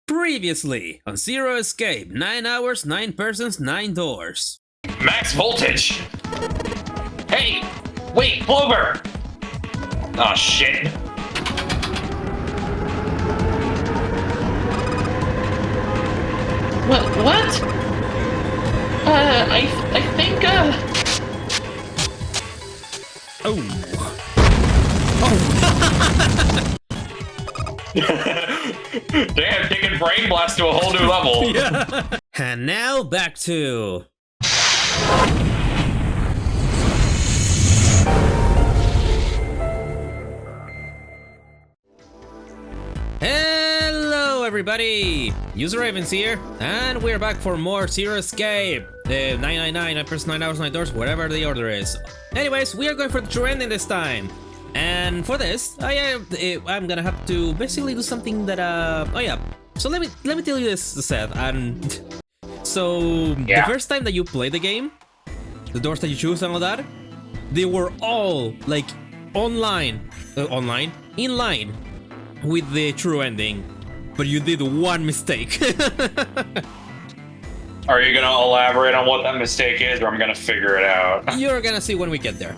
Previously on Zero Escape, 9 hours, 9 persons, 9 doors. Max voltage! Hey! Wait, Clover! Oh shit. What? I think, Oh. Damn, taking Brain Blast to a whole new level. Yeah. And now back to... Hello everybody! User Ravens here, and we're back for more Zero Escape. 999, 9 persons, 9 hours, 9 doors, whatever the order is. Anyways, we are going for the true ending this time. And for this, I'm gonna have to basically do something that oh yeah. So let me tell you this, Seth. And so the first time that you play the game, the doors that you choose and all that, they were all like in line with the true ending, but you did one mistake. Are you gonna elaborate on what that mistake is, or I'm gonna figure it out? You're gonna see when we get there.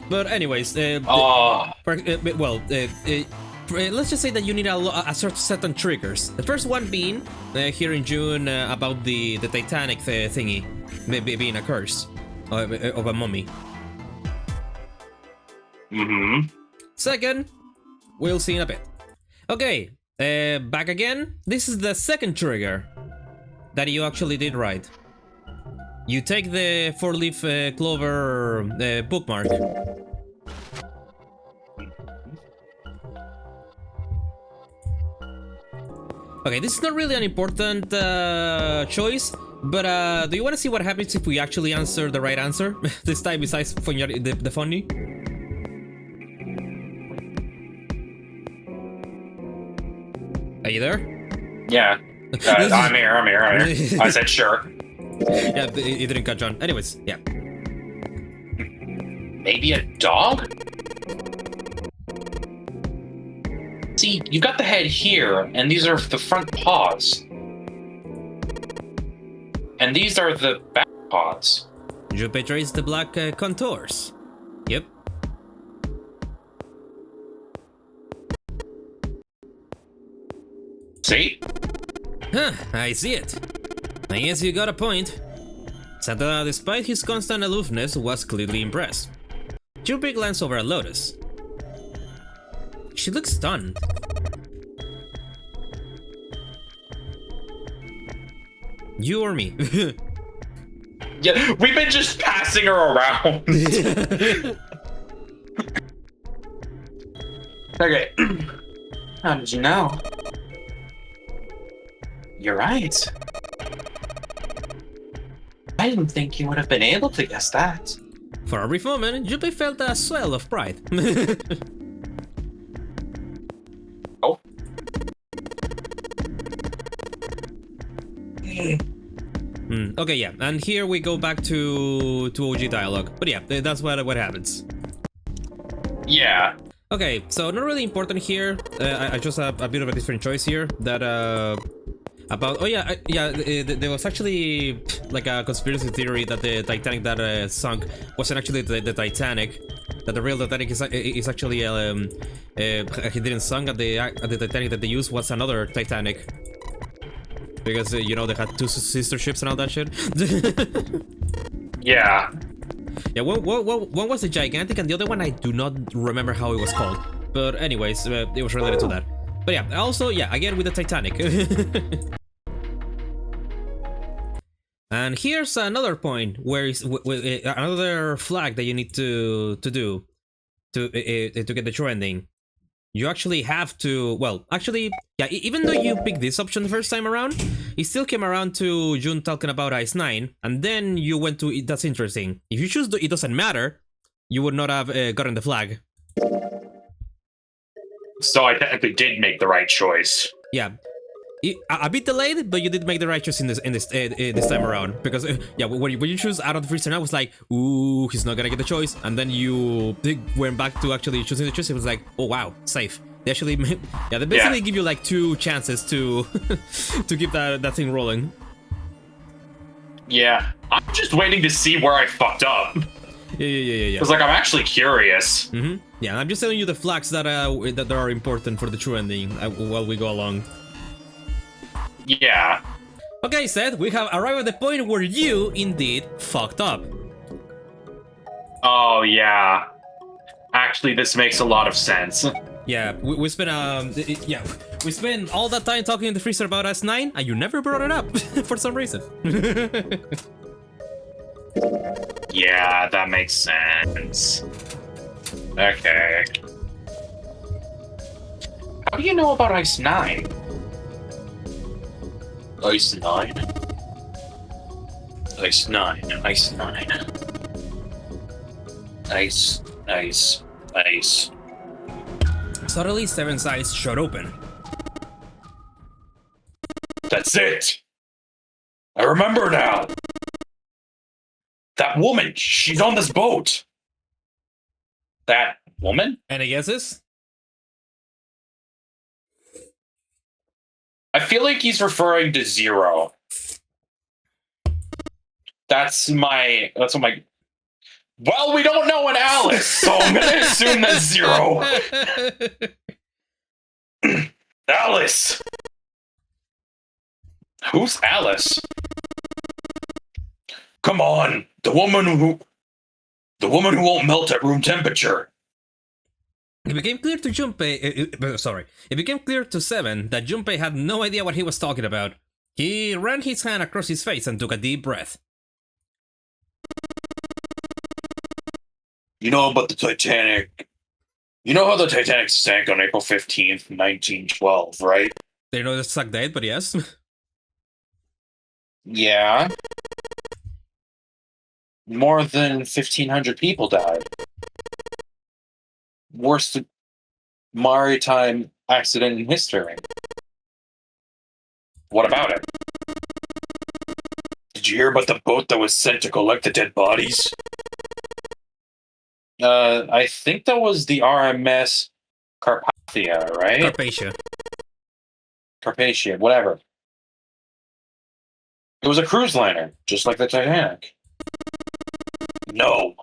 But anyways, let's just say that you need a certain triggers. The first one being here in June about the Titanic thingy, maybe being a curse of a mummy. Mm-hmm. Second, we'll see in a bit. Okay, back again. This is the second trigger that you actually did right. You take the 4-leaf clover bookmark. Okay, this is not really an important choice, but do you want to see what happens if we actually answer the right answer? This time besides the funny? Are you there? Yeah. I'm here. I said sure. Yeah, it didn't catch on. Anyways, yeah. Maybe a dog? See, you've got the head here, and these are the front paws. And these are the back paws. Jupe trace the black contours. Yep. See? Huh, I see it. I guess you got a point. Santa, despite his constant aloofness, was clearly impressed. Jupe glanced over at Lotus. She looks stunned. You or me? Yeah, we've been just passing her around. Okay. How did you know? You're right. I didn't think you would have been able to guess that. For a brief moment, Jupe felt a swell of pride. Oh. Okay, yeah, and here we go back to OG dialogue. But yeah, that's what happens. Yeah. Okay, so not really important here. I just have a bit of a different choice here. That about there was actually like a conspiracy theory that the Titanic that sunk wasn't actually the Titanic. That the real Titanic is actually he didn't sunk at the Titanic that they used was another Titanic. Because you know they had two sister ships and all that shit. Yeah. Yeah, one was the gigantic and the other one I do not remember how it was called. But anyways, it was related to that. But yeah, also, yeah, again with the Titanic. And here's another point where another flag that you need to do to get the true ending. You actually have to, well, actually, yeah, even though you picked this option the first time around, it still came around to June talking about Ice 9, and then you went to it. That's interesting. If you choose it doesn't matter, you would not have gotten the flag. So I technically did make the right choice. Yeah. A bit delayed, but you did make the right choice in this time around, because yeah, when you choose out of the freezer, I was like, ooh, he's not gonna get the choice, and then you went back to actually choosing the choice. It was like, oh wow, safe. They actually, yeah, they basically give you like 2 chances to to keep that thing rolling. Yeah, I'm just waiting to see where I fucked up. Yeah. Because, like, I'm actually curious. Yeah, I'm just telling you the flags that that are important for the true ending while we go along. Yeah. Okay, Seth, we have arrived at the point where you indeed fucked up. Oh, yeah. Actually, this makes a lot of sense. Yeah, we spent we spent all that time talking in the freezer about S9, and you never brought it up for some reason. Yeah, that makes sense. Okay. How do you know about Ice 9? Ice 9? Ice 9, Ice 9. Ice. Suddenly, Seven's eyes shot open. That's it! I remember now! That woman, she's on this boat! That woman? Any guesses? I feel like he's referring to Zero. That's what my... Well, we don't know an Alice, so I'm gonna assume that's Zero. Alice! Who's Alice? Come on, the woman who won't melt at room temperature. It became clear to Junpei, it became clear to Seven that Junpei had no idea what he was talking about. He ran his hand across his face and took a deep breath. You know about the Titanic? You know how the Titanic sank on April 15th, 1912, right? They know the suck dead, but yes. Yeah. More than 1,500 people died. Worst maritime accident in history. What about it? Did you hear about the boat that was sent to collect the dead bodies? I think that was the RMS Carpathia, right? Carpathia, whatever. It was a cruise liner, just like the Titanic. No.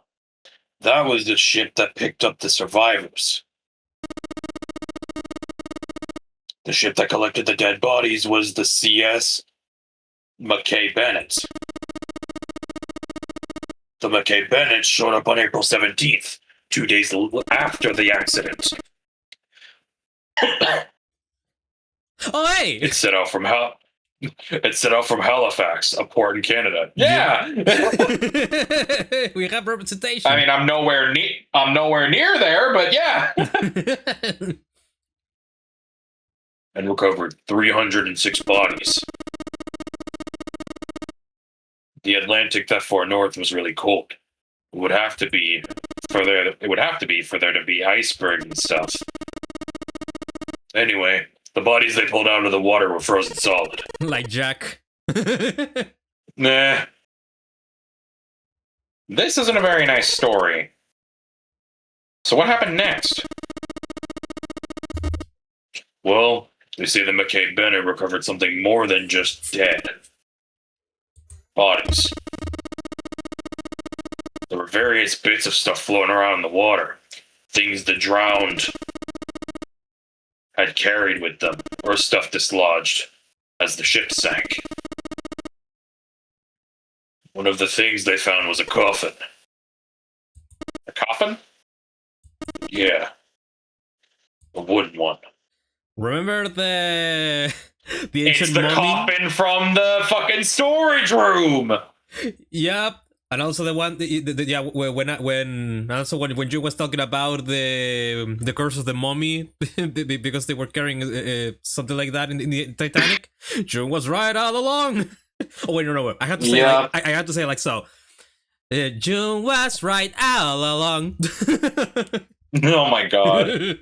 That was the ship that picked up the survivors. The ship that collected the dead bodies was the CS McKay Bennett. The McKay Bennett showed up on April 17th, 2 days after the accident. Oh, hey! It set out from Halifax, a port in Canada. Yeah. We have representation. I mean, I'm nowhere near there, but yeah. And recovered 306 bodies. The Atlantic that far north was really cold. It would have to be for there to be icebergs and stuff. Anyway, the bodies they pulled out of the water were frozen solid. Like Jack. Nah. This isn't a very nice story. So what happened next? Well, they say the McKay Bennett recovered something more than just dead bodies. There were various bits of stuff floating around in the water. Things the drowned had carried with them, or stuff dislodged as the ship sank. One of the things they found was a coffin. A coffin? Yeah. A wooden one. Remember the It's ancient the mummy? coffin from the fucking storage room! Yep. And also the one, when you was talking about the curse of the mummy, because they were carrying something like that in the Titanic, June was right all along. Oh wait, no, I have to say, I have to say like so. June was right all along. Oh my god.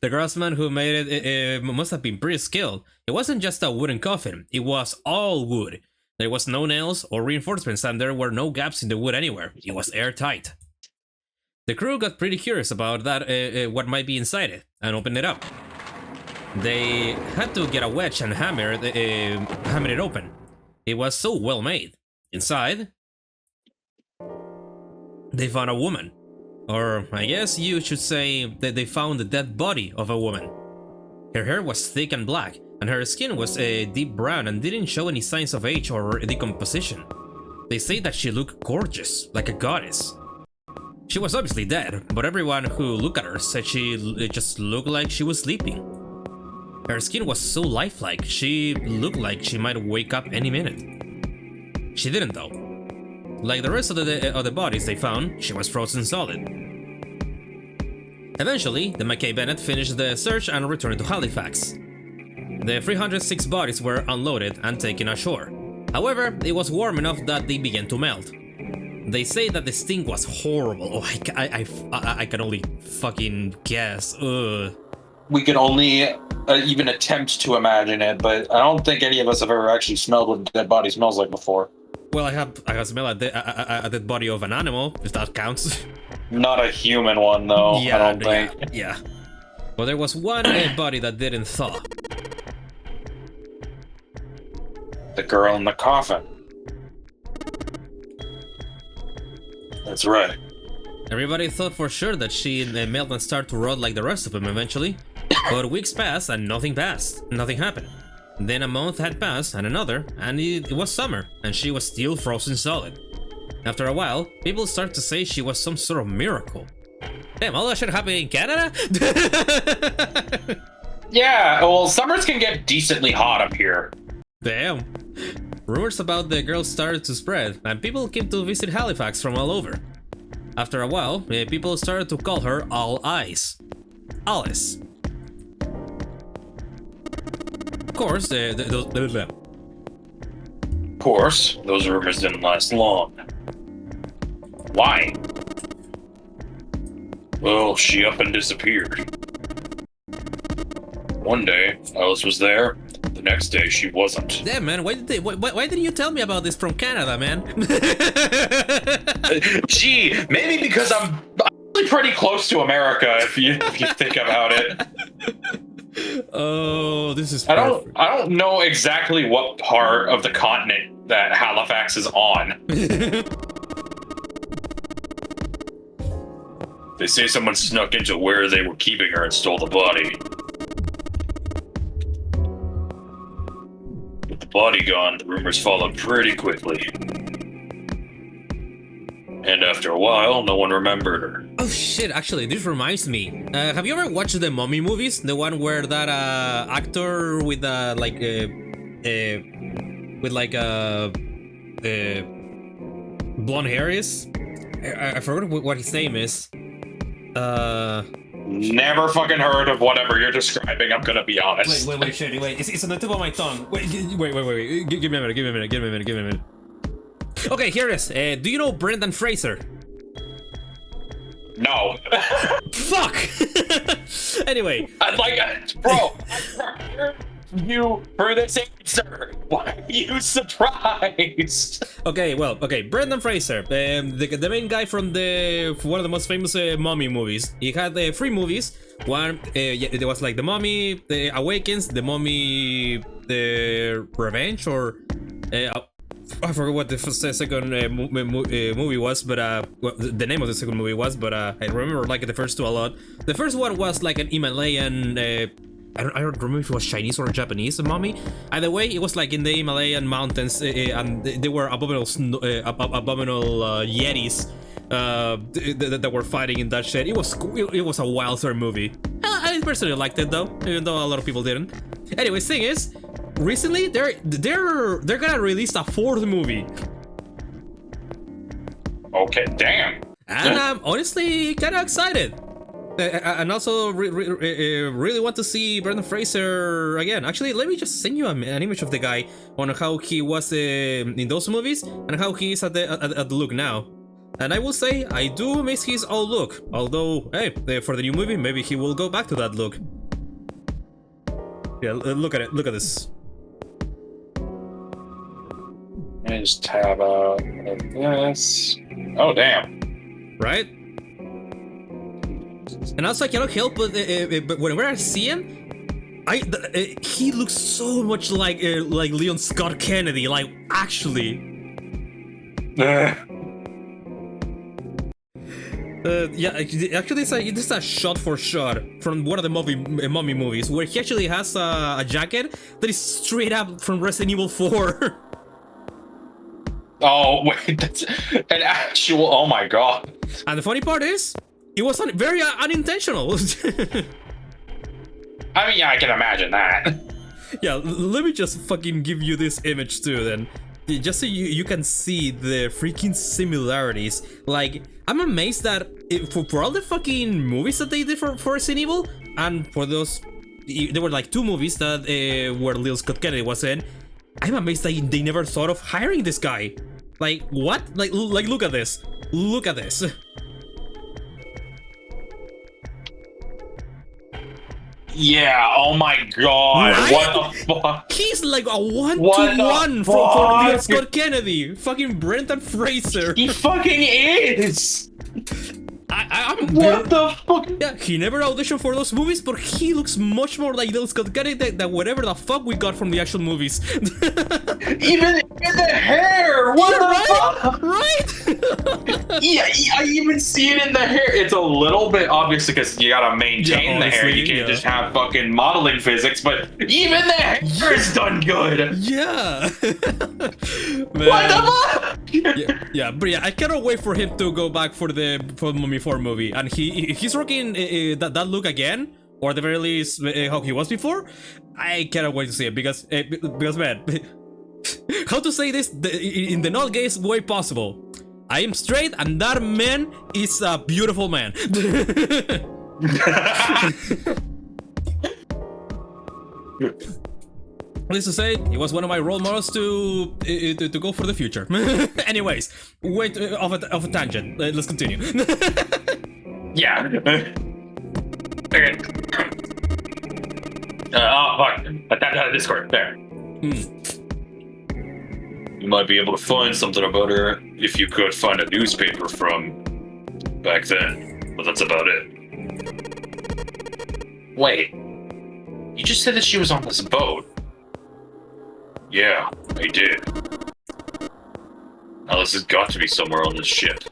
The craftsman who made it must have been pretty skilled. It wasn't just a wooden coffin; it was all wood. There was no nails or reinforcements, and there were no gaps in the wood anywhere. It was airtight. The crew got pretty curious about that, what might be inside it, and opened it up. They had to get a wedge and hammer it open. It was so well made. Inside, they found a woman. Or I guess you should say that they found the dead body of a woman. Her hair was thick and black, and her skin was deep brown and didn't show any signs of age or decomposition. They say that she looked gorgeous, like a goddess. She was obviously dead, but everyone who looked at her said she just looked like she was sleeping. Her skin was so lifelike, she looked like she might wake up any minute. She didn't though. Like the rest of the bodies they found, she was frozen solid. Eventually, the McKay Bennett finished the search and returned to Halifax. The 306 bodies were unloaded and taken ashore. However, it was warm enough that they began to melt. They say that the stink was horrible. Oh, I can only fucking guess. Ugh. We can only even attempt to imagine it, but I don't think any of us have ever actually smelled what a dead body smells like before. Well, I have smelled a dead body of an animal, if that counts. Not a human one, though, Yeah, I don't think. Yeah. But there was one body that didn't thaw. The girl in the coffin. That's right. Everybody thought for sure that she'd melt and start to rot like the rest of them eventually. But weeks passed and nothing happened. Then a month had passed and another, and it was summer, and she was still frozen solid. After a while, people started to say she was some sort of miracle. Damn, all that shit happened in Canada? Yeah, well, summers can get decently hot up here. Damn. Rumors about the girl started to spread, and people came to visit Halifax from all over. After a while, people started to call her All Eyes. Alice. Of course, Of course, those rumors didn't last long. Why? Well, she up and disappeared. One day, Alice was there. The next day, she wasn't. Damn, man, why didn't you tell me about this from Canada, man? Gee, maybe because I'm actually pretty close to America, if you think about it. Oh, this is I perfect. don't know exactly what part of the continent that Halifax is on. They say someone snuck into where they were keeping her and stole the body. With the body gone, the rumors followed pretty quickly. And after a while, no one remembered her. Oh shit, actually, this reminds me. Have you ever watched the Mummy movies? The one where that actor with blonde hair is? I forgot what his name is. Never fucking heard of whatever you're describing, I'm gonna be honest. Wait, shit, wait. It's on the tip of my tongue. Wait. Give me a minute. Okay, here it is. Do you know Brendan Fraser? No. Fuck! Anyway. Bro, you for this answer. Why are you surprised? Okay, Brendan Fraser, the main guy from one of the most famous Mummy movies. He had 3 movies. One, it was like The Mummy, The Awakens, The Mummy, The Revenge, or I forgot what the second movie was, but the name of the second movie was, but I remember like the first 2 a lot. The first one was like an Himalayan. I don't remember if it was Chinese or Japanese mummy. Either way, it was like in the Himalayan mountains, and there were abominable yetis that were fighting in that shit. It was a wilder movie. I personally liked it though, even though a lot of people didn't. Anyways, thing is, recently they're gonna release a 4th movie. Okay, damn. And I'm honestly kind of excited. And also really want to see Brendan Fraser again. Actually, let me just send you an image of the guy on how he was in those movies and how he is at the look now. And I will say, I do miss his old look. Although, hey, for the new movie, maybe he will go back to that look. Yeah, look at it. Look at this. Let me just tab out of this. Oh, damn. Right? And also, I cannot help but whenever I see him, he looks so much like Leon Scott Kennedy. Like, actually. Yeah, actually, this is a shot for shot from one of the Mummy movies where he actually has a jacket that is straight up from Resident Evil 4. Oh, wait, that's an actual. Oh my god. And the funny part is, it was very unintentional. I mean, yeah, I can imagine that. Yeah, let me just fucking give you this image too, then. Just so you can see the freaking similarities. Like, I'm amazed that for all the fucking movies that they did for Resident Evil, and for those, there were like 2 movies that where Lil Scott Kennedy was in. I'm amazed that they never thought of hiring this guy. Like, what? Like look at this. Look at this. Yeah, oh my god, Right? what the fuck? He's like a 1-to-1 for Lil Scott Kennedy. Fucking Brendan Fraser. He fucking is! I'm What the fuck? Yeah, he never auditioned for those movies, but he looks much more like Lil Scott Kennedy than whatever the fuck we got from the actual movies. Even in the hair! What the fuck? Right? Yeah, I even see it in the hair. It's a little bit obvious because you gotta maintain the hair. You can't just have fucking modeling physics, but even the hair is done good. Yeah. What the fuck? But yeah, I cannot wait for him to go back for the Mummy 4 movie, and he's rocking that look again, or at the very least how he was before. I cannot wait to see it because man, how to say this in the not gay way possible? I am straight, and that man is a beautiful man. Needless to say, he was one of my role models to go for the future. Anyways, wait, off a tangent. Let's continue. Yeah. Okay. Oh fuck! That Discord there. You might be able to find something about her if you could find a newspaper from back then, but that's about it. Wait, you just said that she was on this boat. Yeah, I did. Alice has got to be somewhere on this ship.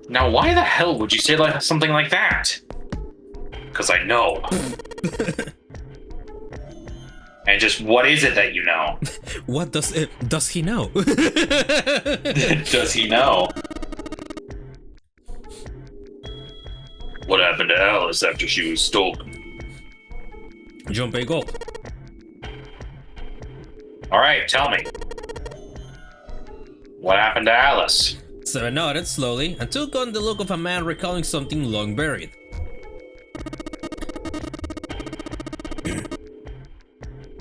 Now, why the hell would you say something like that? Because I know. And just what is it that you know? What does he know? Does he know? What happened to Alice after she was stolen? Junpei Gold. Alright, tell me. What happened to Alice? Seven nodded slowly and took on the look of a man recalling something long buried.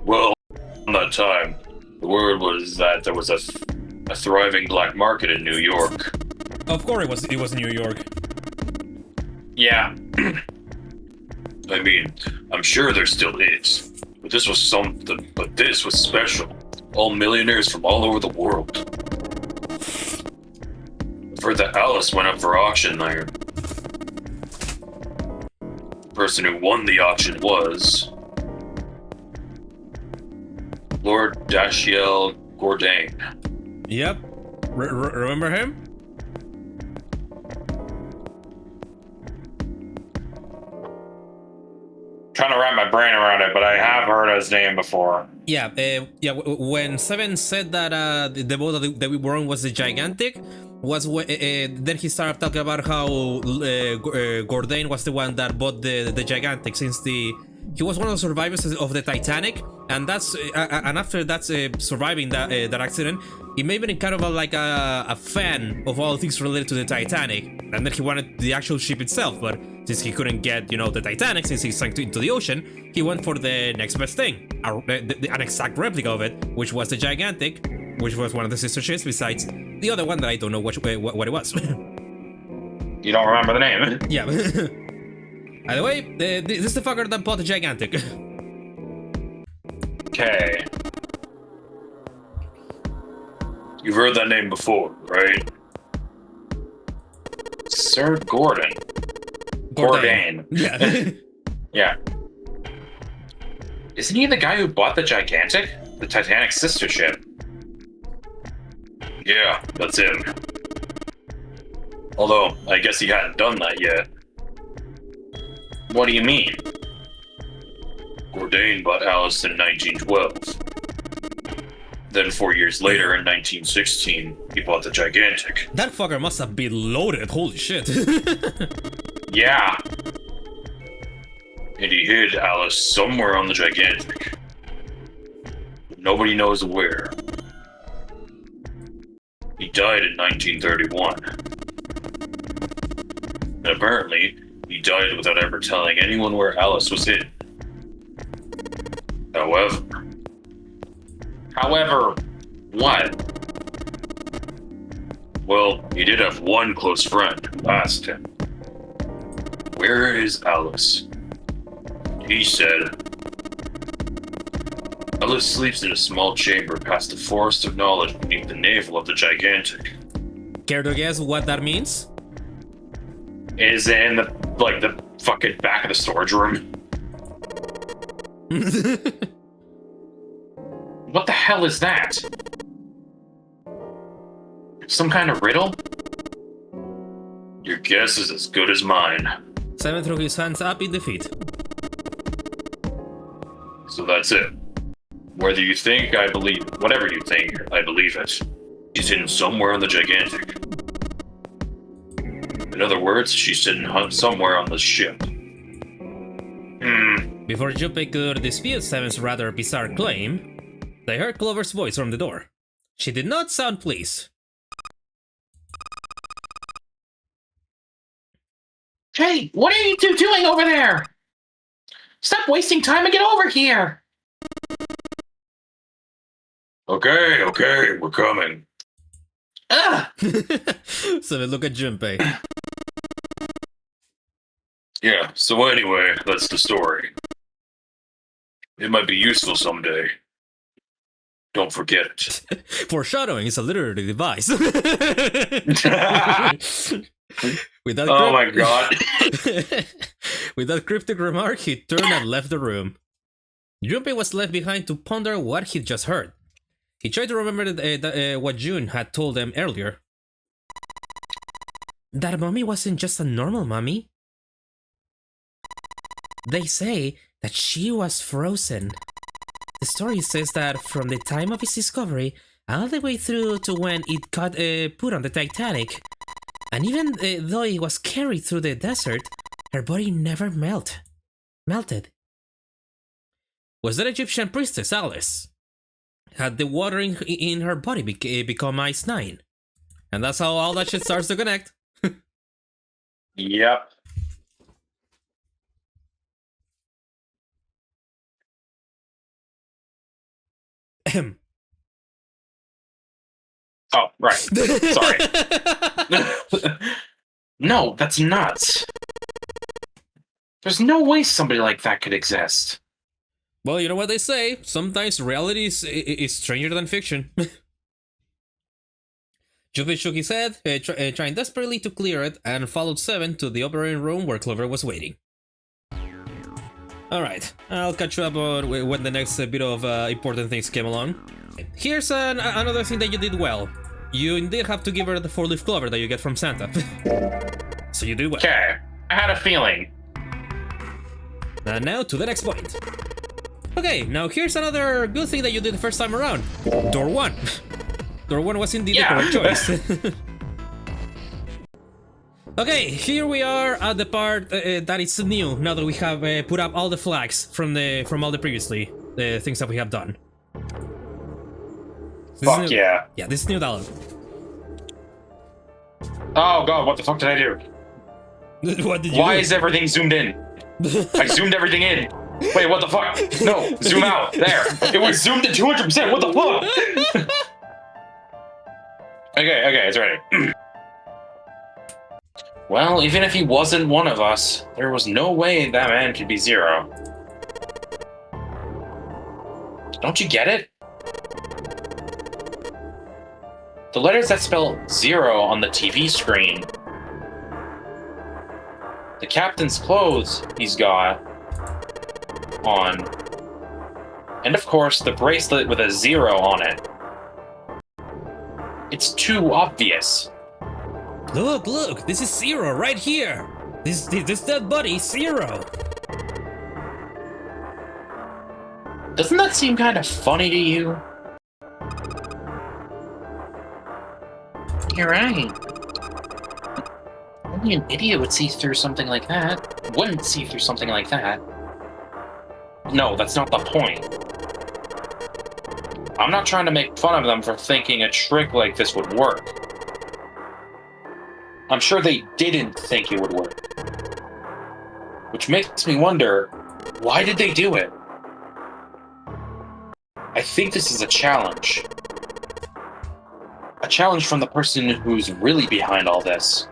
Well, at that time, the word was that there was a thriving black market in New York. Of course it was New York. Yeah. I mean, I'm sure there still is. But this was something, but this was special. All millionaires from all over the world. I've heard that Alice went up for auction there. The person who won the auction was Lord Dashiell Gordain. Yep. Remember him? Trying to wrap my brain around it, but I have heard his name before. Yeah, when Seven said that the boat that we were on was the Gigantic, then he started talking about how Gordain was the one that bought the Gigantic, since he was one of the survivors of the Titanic, and after that surviving that accident, he may have been kind of like a fan of all things related to the Titanic, and then he wanted the actual ship itself, but since he couldn't get, the Titanic, since he sank into the ocean, he went for the next best thing, an exact replica of it, which was the Gigantic, which was one of the sister ships, besides the other one that I don't know what it was. You don't remember the name? Yeah. Either way, this is the fucker that bought the Gigantic. Okay. You've heard that name before, right? Sir Gordon. Bourdain. Yeah. Yeah. Isn't he the guy who bought the Gigantic? The Titanic's sister ship? Yeah, that's him. Although, I guess he hadn't done that yet. What do you mean? Bourdain bought Alice in 1912. Then 4 years later, in 1916, he bought the Gigantic. That fucker must have been loaded, holy shit. Yeah. And he hid Alice somewhere on the Gigantic. Nobody knows where. He died in 1931. And apparently, he died without ever telling anyone where Alice was hidden. However, what? Well, he did have one close friend who asked him, "Where is Alice?" He said, "Alice sleeps in a small chamber past the forest of knowledge beneath the navel of the Gigantic." Care to guess what that means? Is it in the fucking back of the storage room? What the hell is that? Some kind of riddle? Your guess is as good as mine. Seven threw his hands up in defeat. So that's it. Whether you think I believe, whatever you think, I believe it. She's hidden somewhere on the Gigantic. In other words, she's hidden somewhere on the ship. Before Junpei could dispute Seven's rather bizarre claim, they heard Clover's voice from the door. She did not sound pleased. Hey, what are you two doing over there? Stop wasting time and get over here! Okay, we're coming. Ugh! Seven looked at Junpei. Yeah, so anyway, that's the story. It might be useful someday. Don't forget it. Foreshadowing is a literary device. With that Oh my god. With that cryptic remark, he turned and left the room. Junpei was left behind to ponder what he'd just heard. He tried to remember what June had told them earlier. That mummy wasn't just a normal mummy. They say that she was frozen. The story says that from the time of its discovery all the way through to when it got put on the Titanic, and even though it was carried through the desert, her body never melted. Was that Egyptian priestess Alice? Had the water in her body become Ice 9? And that's how all that shit starts to connect. Yep. Oh, right. Sorry. No, that's nuts. There's no way somebody like that could exist. Well, you know what they say. Sometimes reality is stranger than fiction. Junpei shook his head, trying desperately to clear it, and followed Seven to the operating room where Clover was waiting. Alright, I'll catch you up on when the next bit of important things came along. Here's another thing that you did well. You indeed have to give her the 4-leaf clover that you get from Santa. So you did well. Okay, I had a feeling. And now to the next point. Okay, now here's another good thing that you did the first time around. Door 1. Door 1 was indeed the correct choice. Okay, here we are at the part that is new now that we have put up all the flags from all the previously things that we have done. Fuck yeah. Yeah, this is new dialogue. Oh god, what the fuck did I do? What did you Why do? is everything zoomed in? I zoomed everything in. Wait, what the fuck? No, zoom out. There. It was zoomed to 200%. What the fuck? Okay, it's ready. Well, even if he wasn't one of us, there was no way that man could be Zero. Don't you get it? The letters that spell Zero on the TV screen the captain's clothes he's got on, and of course the bracelet with a 0 on it. It's too obvious. Look, this is 0 right here. This dead body is 0. Doesn't that seem kind of funny to you? You're right. Only an idiot would see through something like that. Wouldn't see through something like that. No, that's not the point. I'm not trying to make fun of them for thinking a trick like this would work. I'm sure they didn't think it would work. Which makes me wonder, why did they do it? I think this is a challenge. A challenge from the person who's really behind all this.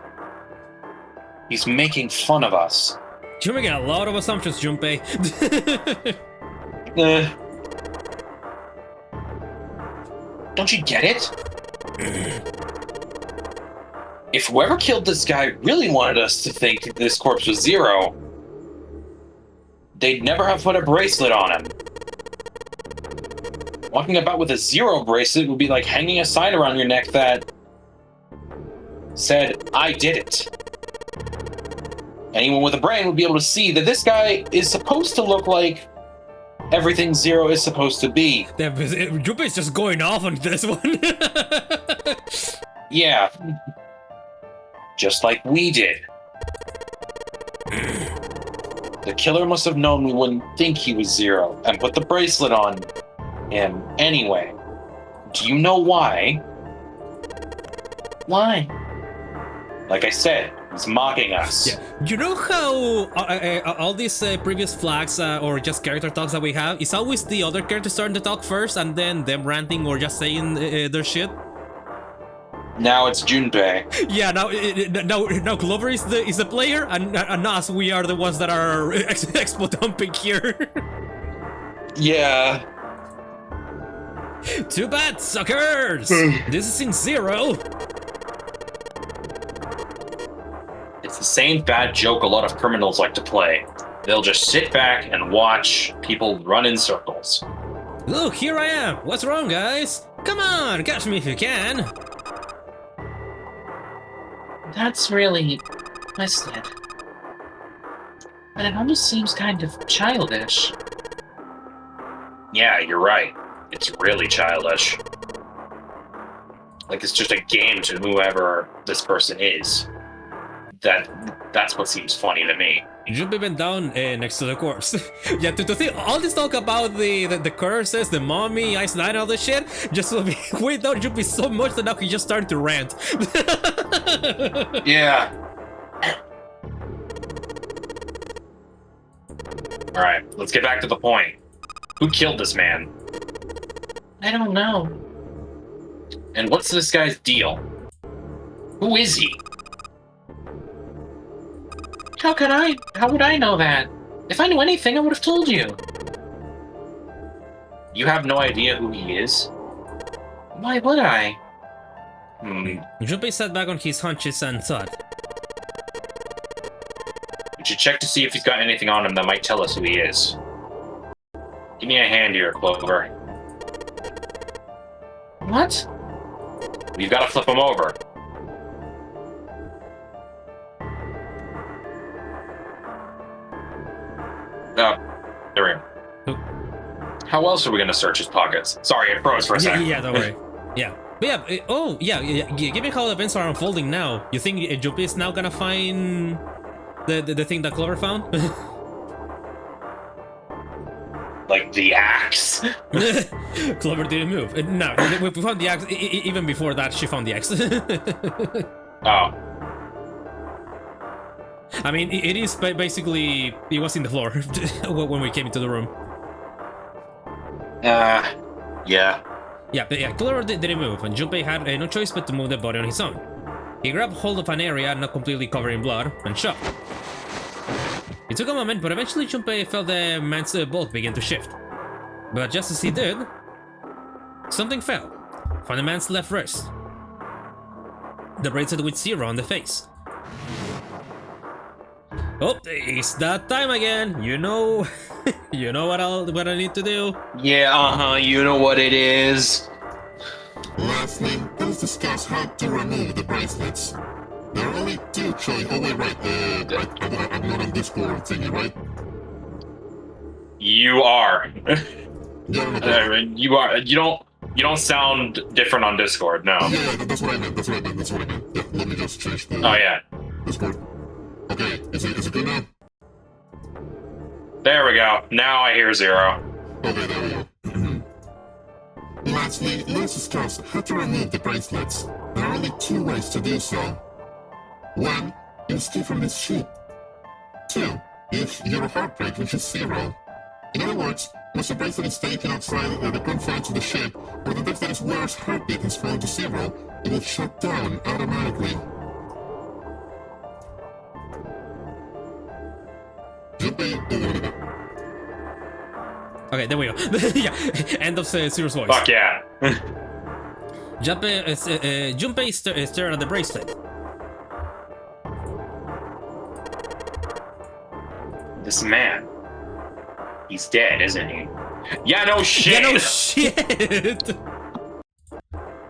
He's making fun of us. You're making a lot of assumptions, Junpei. Don't you get it? If whoever killed this guy really wanted us to think this corpse was 0, they'd never have put a bracelet on him. Walking about with a 0 bracelet would be like hanging a sign around your neck that said, "I did it." Anyone with a brain would be able to see that this guy is supposed to look like everything 0 is supposed to be. Junpei's just going off on this one. Yeah. Just like we did. The killer must have known we wouldn't think he was 0 and put the bracelet on him anyway. Do you know why? Why? Like I said, he's mocking us. Yeah. You know how all these previous flags or just character talks that we have, it's always the other character starting to talk first and then them ranting or just saying their shit? Now it's Junpei. Yeah, now Clover is the player and us, we are the ones that are expo dumping here. Yeah. Too bad, suckers! This is in 0. It's the same bad joke a lot of criminals like to play. They'll just sit back and watch people run in circles. Look, here I am. What's wrong, guys? Come on, catch me if you can. That's really twisted. But it almost seems kind of childish. Yeah, you're right. It's really childish. Like it's just a game to whoever this person is. That's what seems funny to me. Junpei been down next to the corpse. Yeah, to think all this talk about the curses, the mommy, Ice Nine, all this shit, just will be weighed down Junpei so much that now he just started to rant. Yeah. Alright, let's get back to the point. Who killed this man? I don't know. And what's this guy's deal? Who is he? How would I know that? If I knew anything, I would have told you. You have no idea who he is? Why would I? Junpei sat back on his hunches and thought. We should check to see if he's got anything on him that might tell us who he is. Give me a hand here, Clover. What? You've got to flip him over. Oh, there we go. How else are we gonna search his pockets? Sorry, it froze for a second. Yeah, don't worry. Yeah. But yeah, given how the events are unfolding now, you think Junpei is now gonna find the thing that Clover found? Like the axe? Clover didn't move. No, we found the axe. Even before that, she found the axe. Oh. I mean, it is basically, it was in the floor when we came into the room. Yeah. Yeah, but yeah, Clover didn't move, and Junpei had no choice but to move the body on his own. He grabbed hold of an area not completely covered in blood, and shoved. It took a moment, but eventually Junpei felt the man's bulk begin to shift. But just as he did, something fell from the man's left wrist. The bracelet with 0 on the face. Oh, it's that time again. You know, you know what I need to do. Yeah, you know what it is. Lastly, let's discuss how to remove the bracelets. There are only two choices. Oh wait, right. I'm not on Discord thingy, right? You are. Yeah, no, You are. You don't sound different on Discord. No. yeah, that's what I meant. Yeah, let me just change the Oh yeah. Discord. Okay, is it good now? There we go. Now I hear Zero. Okay, there we go. Lastly, let's discuss how to remove the bracelets. There are only two ways to do so. One, you escape from this ship. Two, if your heart rate reaches 0. In other words, once the bracelet is taken outside the confines of the ship, or the deck that is wearer's heartbeat has fallen to 0, it will shut down automatically. Okay, there we go. Yeah, end of Zero's voice. Fuck yeah. Junpei stared at the bracelet. This man. He's dead, isn't he? Yeah, no shit. Yeah, no shit.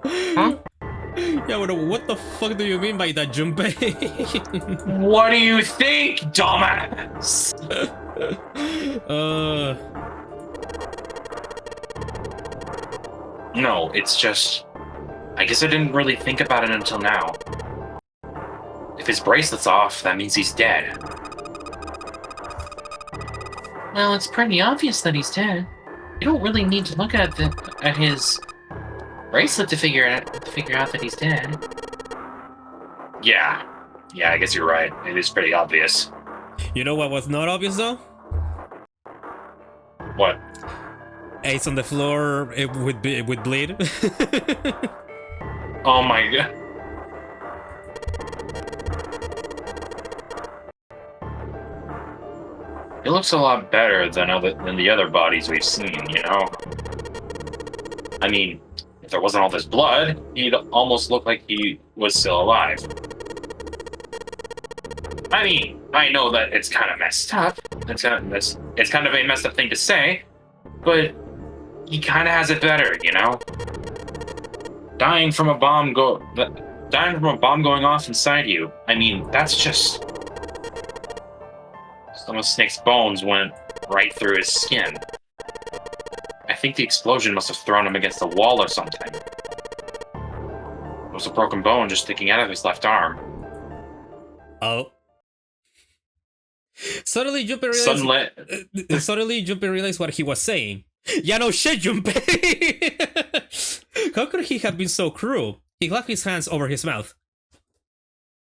Huh? Yeah, what the fuck do you mean by that, Junpei? What do you think, dumbass? No, it's just... I guess I didn't really think about it until now. If his bracelet's off, that means he's dead. Well, it's pretty obvious that he's dead. You don't really need to look at his bracelet to figure out that he's dead. Yeah. Yeah, I guess you're right. It is pretty obvious. You know what was not obvious though? What? Ace on the floor would bleed. Oh my god. It looks a lot better than the other bodies we've seen, you know? I mean, if there wasn't all this blood, he'd almost look like he was still alive. I mean, I know that it's kind of messed up. It's kind of a messed up thing to say, but he kind of has it better, you know? Dying from a bomb going off inside you. I mean, that's just... Some of Snake's bones went right through his skin. I think the explosion must have thrown him against the wall or something. There was a broken bone just sticking out of his left arm. Oh. Suddenly, Junpei realized what he was saying. Yeah, no shit, Junpei! How could he have been so cruel? He clapped his hands over his mouth.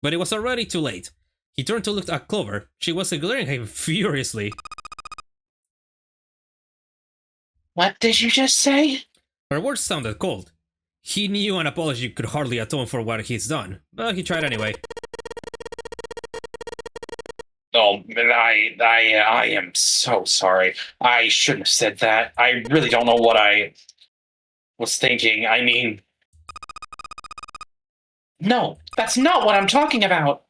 But it was already too late. He turned to look at Clover. She was glaring at him furiously. What did you just say? Her words sounded cold. He knew an apology could hardly atone for what he's done, but he tried anyway. Oh, I am so sorry. I shouldn't have said that. I really don't know what I was thinking. I mean... No, that's not what I'm talking about.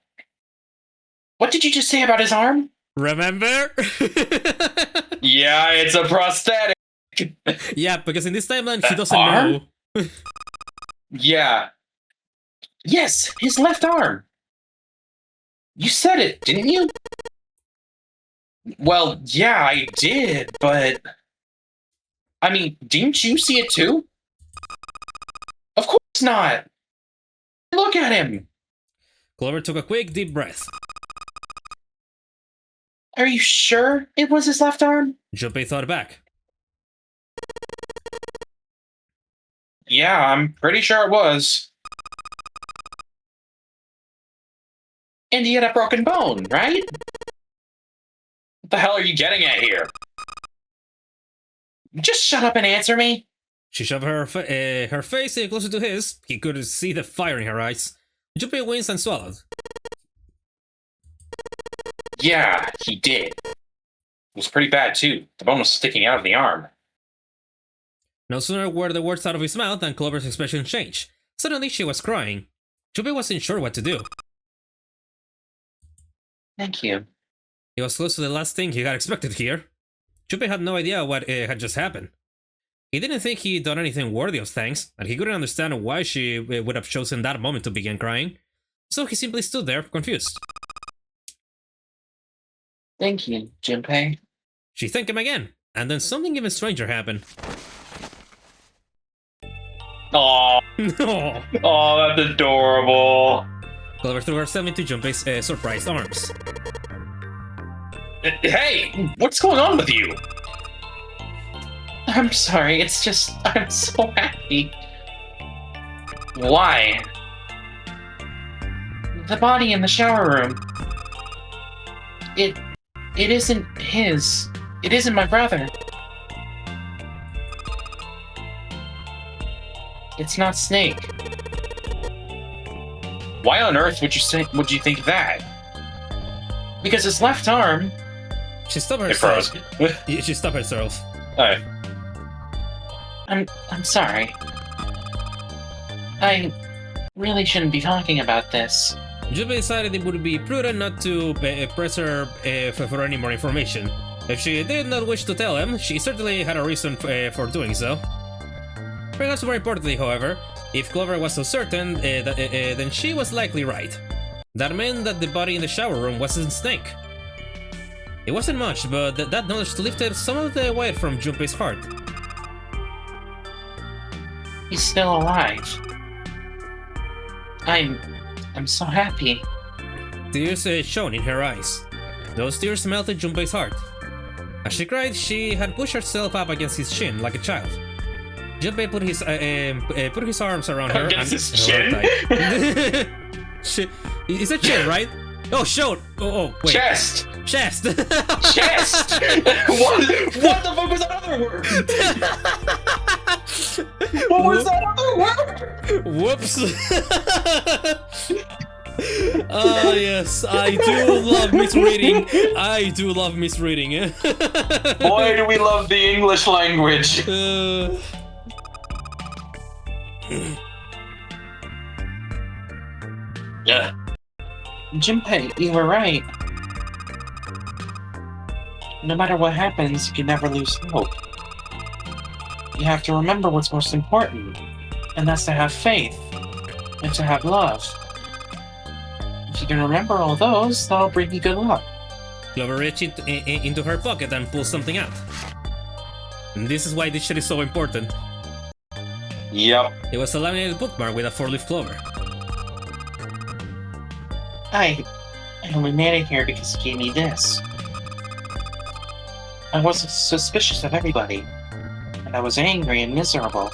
What did you just say about his arm? Remember? Yeah, it's a prosthetic. Yeah, because in this timeline he doesn't arm? know. Yeah. Yes, his left arm. You said it, didn't you? Well, yeah, I did, but... I mean, didn't you see it too? Of course not. Look at him. Clover took a quick, deep breath. Are you sure it was his left arm? Junpei thought back. Yeah, I'm pretty sure it was. And he had a broken bone, right? What the hell are you getting at here? Just shut up and answer me. She shoved her face closer to his. He could see the fire in her eyes. Junpei winced and swallowed. Yeah, he did. It was pretty bad, too. The bone was sticking out of the arm. No sooner were the words out of his mouth than Clover's expression changed. Suddenly she was crying. Junpei wasn't sure what to do. Thank you. He was close to the last thing he had expected here. Junpei had no idea what had just happened. He didn't think he'd done anything worthy of thanks, and he couldn't understand why she would have chosen that moment to begin crying. So he simply stood there, confused. Thank you, Junpei. She thanked him again, and then something even stranger happened. Oh, No. oh, that's adorable. Clover threw herself into Junpei's surprised arms. Hey, what's going on with you? I'm sorry, it's just, I'm so happy. Why? The body in the shower room. It isn't his. It isn't my brother. It's not Snake. Why on earth would you think that? Because his left arm. She stopped It herself. froze. She stopped herself. Alright. I'm sorry. I really shouldn't be talking about this. Junpei decided it would be prudent not to press her for any more information. If she did not wish to tell him, she certainly had a reason for doing so. Perhaps more importantly, however, if Clover was so certain, then she was likely right. That meant that the body in the shower room wasn't Snake. It wasn't much, but that knowledge lifted some of the weight from Junpei's heart. He's still alive. I'm so happy. Tears shone in her eyes. Those tears melted Junpei's heart. As she cried, she had pushed herself up against his chin like a child. Junpei put his arms around her Against his held her chin? tight. Is it chin, right? Oh, shoot! Oh, wait. Chest! Chest! Chest! what the fuck was that other word? What was that other word? Whoops! Oh yes, I do love misreading. I do love misreading. Boy, do we love the English language. Yeah. Junpei, you were right. No matter what happens, you can never lose hope. You have to remember what's most important, and that's to have faith, and to have love. If you can remember all those, that'll bring you good luck. Clover reached into her pocket and pulled something out. And this is why this shit is so important. Yep. It was a laminated bookmark with a 4-leaf clover. I only made it here because he gave me this. I was suspicious of everybody, and I was angry and miserable.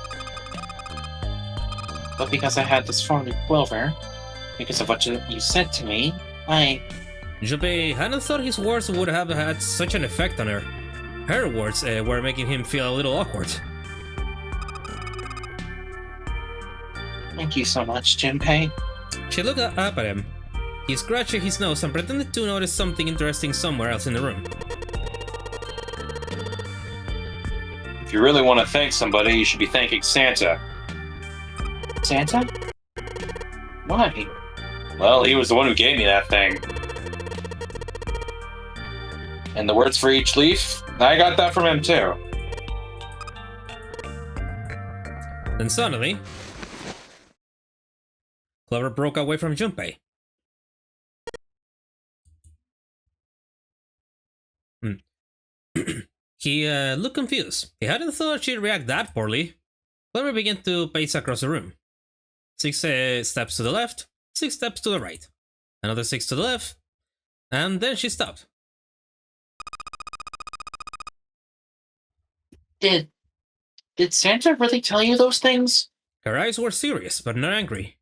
But because I had this 4-leaf clover, because of what you said to me, Junpei hadn't thought his words would have had such an effect on her. Her words were making him feel a little awkward. Thank you so much, Junpei. She looked up at him. He scratched his nose and pretended to notice something interesting somewhere else in the room. If you really want to thank somebody, you should be thanking Santa. Santa? Why? Well, he was the one who gave me that thing. And the words for each leaf, I got that from him too. Then suddenly, Clover broke away from Junpei. He looked confused. He hadn't thought she'd react that poorly. Clover began to pace across the room. 6 steps to the left, 6 steps to the right, another 6 to the left, and then she stopped. Did Santa really tell you those things? Her eyes were serious, but not angry.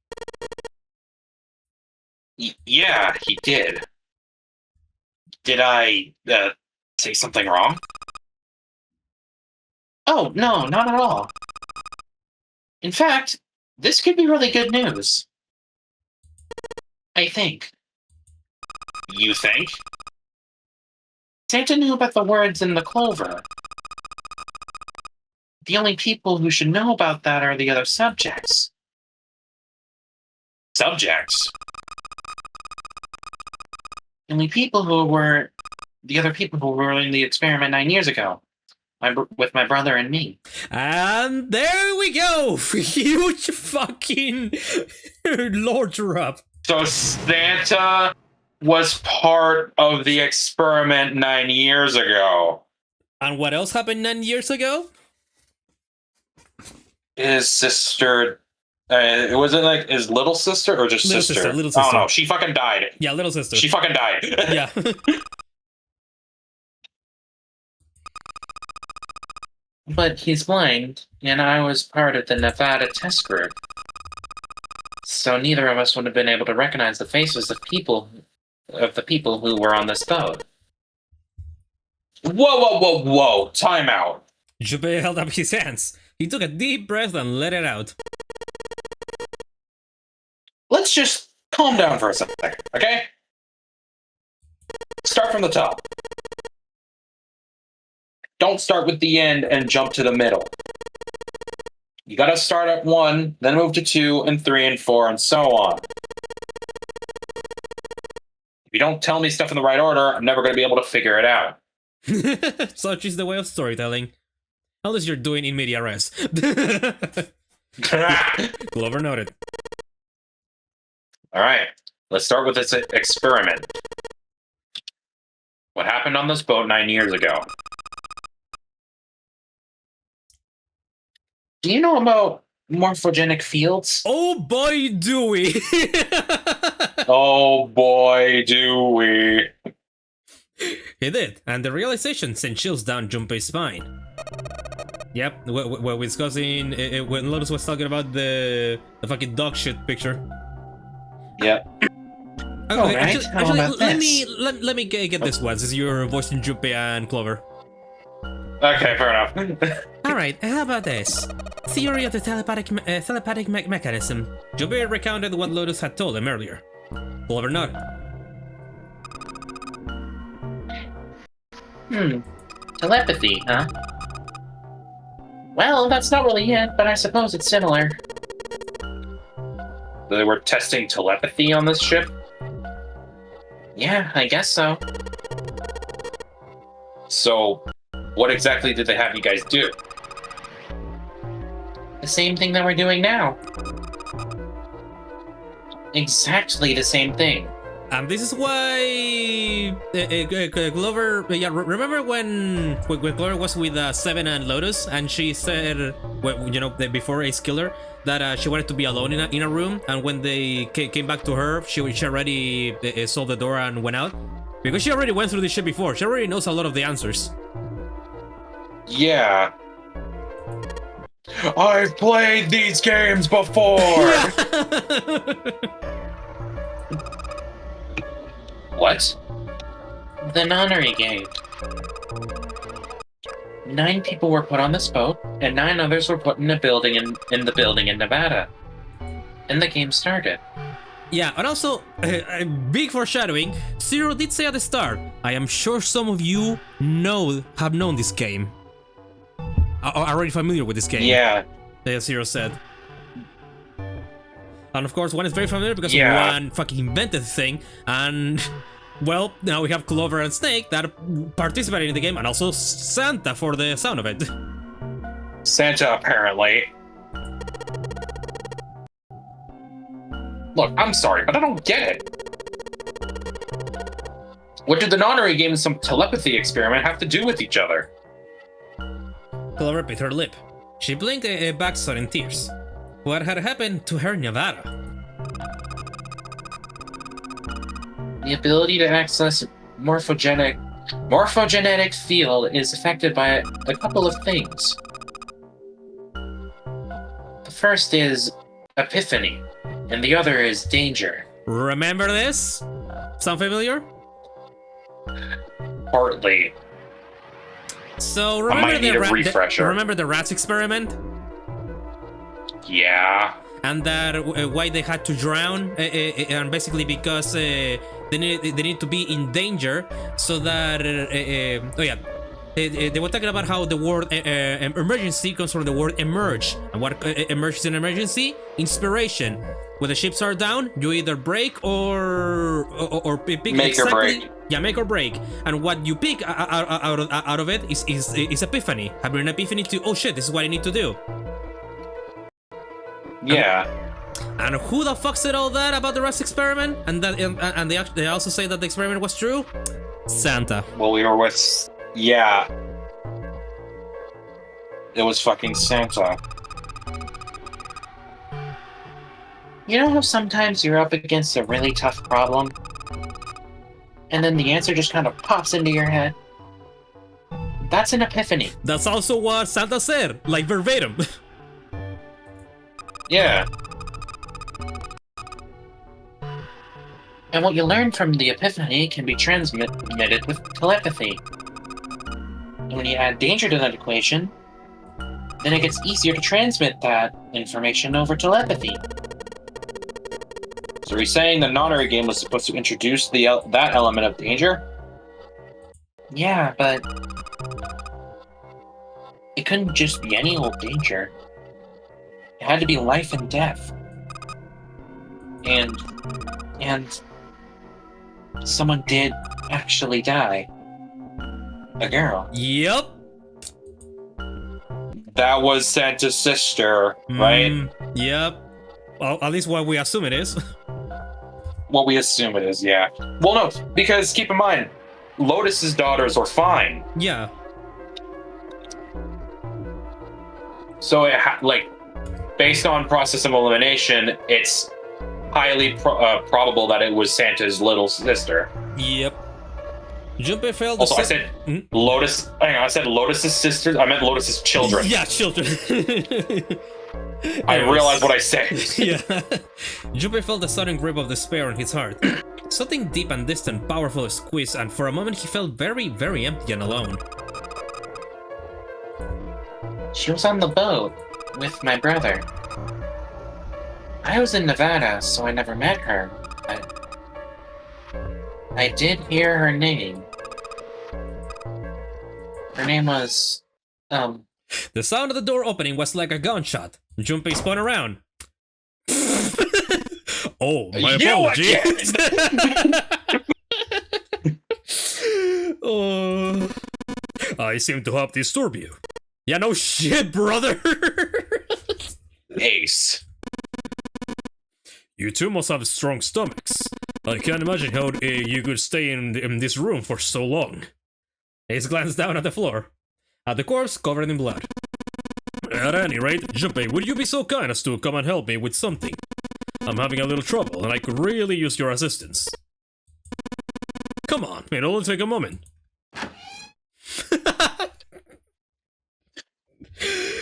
Yeah, he did. Did I, say something wrong? Oh, no, not at all. In fact, this could be really good news. I think. You think? Santa knew about the words in the clover. The only people who should know about that are the other subjects. Subjects? The only people who were the other people who were in the experiment 9 years ago. With my brother and me. And there we go! Huge fucking lore drop. So Santa was part of the experiment 9 years ago. And what else happened 9 years ago? His sister... was it like his little sister or just Little sister? sister, little sister. Oh no, she fucking died. Yeah, little sister. She fucking died. Yeah. But he's blind, and I was part of the Nevada test group. So neither of us would have been able to recognize the faces of the people who were on this boat. Whoa. Time out. Junpei held up his hands. He took a deep breath and let it out. Let's just calm down for a second, okay? Start from the top. Don't start with the end and jump to the middle. You gotta start at 1, then move to 2 and 3 and 4 and so on. If you don't tell me stuff in the right order, I'm never gonna be able to figure it out. Such is the way of storytelling. Unless you're doing in media res. Glover noted. Alright, let's start with this experiment. What happened on this boat 9 years ago? Do you know about morphogenic fields? Oh boy, do we! Oh boy, do we. He did, and the realization sent chills down Junpei's spine. Yep, we're discussing when Lotus was talking about the fucking dog shit picture. Yep. Okay, Alright, how about let me get this one, since you're voicing Junpei and Clover. Okay, fair enough. Alright, how about this? Theory of the telepathic mechanism. Junpei recounted what Lotus had told him earlier. Clover nodded. Telepathy, huh? Well, that's not really it, but I suppose it's similar. They were testing telepathy on this ship? Yeah, I guess so. So, what exactly did they have you guys do? The same thing that we're doing now. Exactly the same thing. And this is why Glover. Yeah, remember when Glover was with Seven and Lotus, and she said, well, you know, before Ace killed her, that she wanted to be alone in a room, and when they came back to her, she already saw the door and went out, because she already went through this shit before. She already knows a lot of the answers. Yeah. I've played these games before! What? The nunnery game. 9 people were put on this boat, and 9 others were put in a building in the building in Nevada. And the game started. Yeah, and also, big foreshadowing, Zero did say at the start, I am sure some of you have known this game. Are already familiar with this game. Yeah. Zero said. And of course, one is very familiar because one fucking invented the thing, and well, now we have Clover and Snake that participated in the game, and also Santa for the sound of it. Santa, apparently. Look, I'm sorry, but I don't get it. What did the nonary game and some telepathy experiment have to do with each other? Clover bit her lip. She blinked back, sudden tears. What had happened to her in Nevada? The ability to access morphogenetic field is affected by a couple of things. The first is epiphany, and the other is danger. Remember this? Sound familiar? Partly. So I might need a refresher. remember the rats experiment? Yeah. And that why they had to drown, and basically because they need to be in danger, so that they were talking about how the word emergency comes from the word emerge, and what emerges in emergency? Inspiration. When the ships are down, you either break or pick Make exactly, or break. Yeah, make or break. And what you pick out of it is epiphany. Having an epiphany to, oh shit, this is what I need to do. Yeah. And who the fuck said all that about the Rust experiment? And that and they also say that the experiment was true? Santa. Well, we were with... Yeah. It was fucking Santa. You know how sometimes you're up against a really tough problem, and then the answer just kind of pops into your head? That's an epiphany. That's also what Santa said, like verbatim. Yeah. And what you learn from the epiphany can be transmitted with telepathy. And when you add danger to that equation, then it gets easier to transmit that information over telepathy. So are you saying the Nonary game was supposed to introduce that element of danger? Yeah, but it couldn't just be any old danger. It had to be life and death. And someone did actually die. A girl. Yep. That was Santa's sister, right? Yep. Well, at least what we assume it is. What we assume it is, yeah. Well, no, because keep in mind, Lotus's daughters are fine. Yeah. So, based on process of elimination, it's highly probable that it was Santa's little sister. Yep. Junpei failed. Also, I said Lotus. Hang on, I said Lotus's sisters. I meant Lotus's children. Yeah, children. I realized what I said. Yeah. Junpei felt a sudden grip of despair on his heart. Something deep and distant, powerful squeeze, and for a moment he felt very, very empty and alone. She was on the boat with my brother. I was in Nevada, so I never met her, but I did hear her name. Her name was, The sound of the door opening was like a gunshot. Junpei spun around. Oh, my apologies. Oh, I seem to have disturbed you. Yeah, no shit, brother. Ace. You two must have strong stomachs. I can't imagine how you could stay in this room for so long. Ace glanced down at the floor, at the corpse covered in blood. At any rate, Junpei, would you be so kind as to come and help me with something? I'm having a little trouble, and I could really use your assistance. Come on, it'll only take a moment.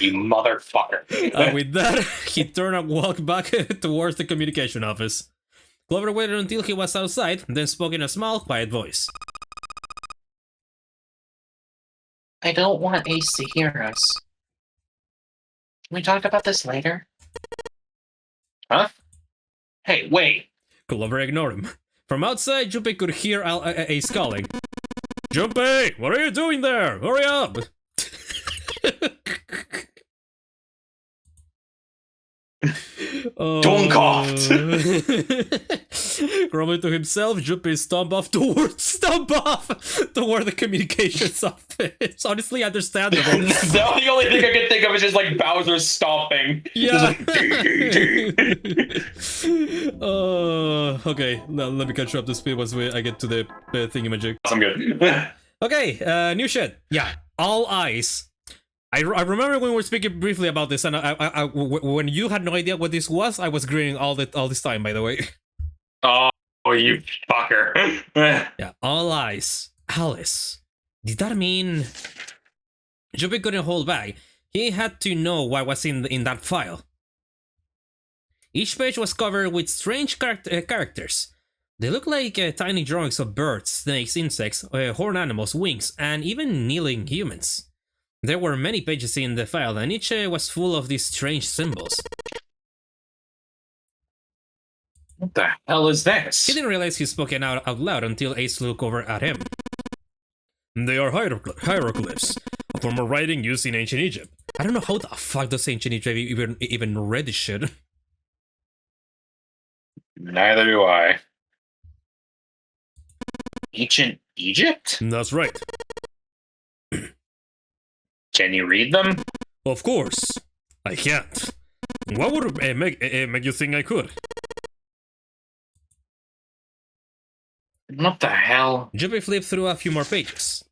You motherfucker. And with that, he turned and walked back towards the communication office. Clover waited until he was outside, then spoke in a small, quiet voice. I don't want Ace to hear us. Can we talk about this later? Huh? Hey, wait. Clover ignored him. From outside, Junpei could hear Ace calling. Junpei, what are you doing there? Hurry up! Don't cough. Grumbling to himself, Junpei stomped off toward the communications office. Honestly, understandable. The only thing I can think of is just like Bowser stomping. Yeah. Okay. Now let me catch you up to speed once I get to the thingamajig. I'm good. Okay. New shit. Yeah. All eyes. I remember when we were speaking briefly about this, and when you had no idea what this was, I was grinning all this time. By the way. Oh, you fucker. Yeah. All eyes. Alice. Did that mean? Junpei couldn't hold back. He had to know what was in that file. Each page was covered with strange characters. They look like tiny drawings of birds, snakes, insects, horned animals, wings, and even kneeling humans. There were many pages in the file, and each was full of these strange symbols. What the hell is this? He didn't realize he spoke out loud until Ace looked over at him. They are hieroglyphs, a form of writing used in ancient Egypt. I don't know how the fuck does ancient Egypt even read this shit. Neither do I. Ancient Egypt? That's right. Can you read them? Of course. I can't. What would make you think I could? What the hell? Junpei flipped through a few more pages.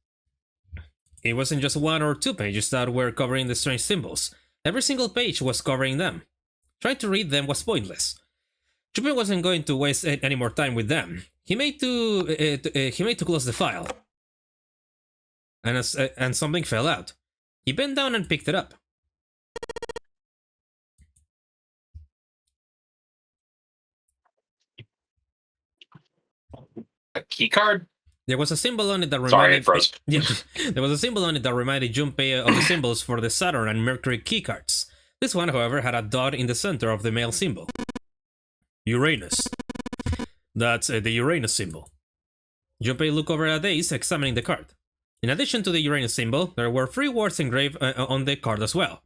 It wasn't just 1 or 2 pages that were covering the strange symbols. Every single page was covering them. Trying to read them was pointless. Junpei wasn't going to waste any more time with them. He made to close the file. And something fell out. He bent down and picked it up. A keycard? There was a symbol on it that reminded. Sorry, it froze. Yeah, there was a symbol on it that reminded Junpei of the symbols for the Saturn and Mercury keycards. This one, however, had a dot in the center of the male symbol. Uranus. That's the Uranus symbol. Junpei looked over at Ace, examining the card. In addition to the Uranus symbol, there were 3 words engraved on the card as well.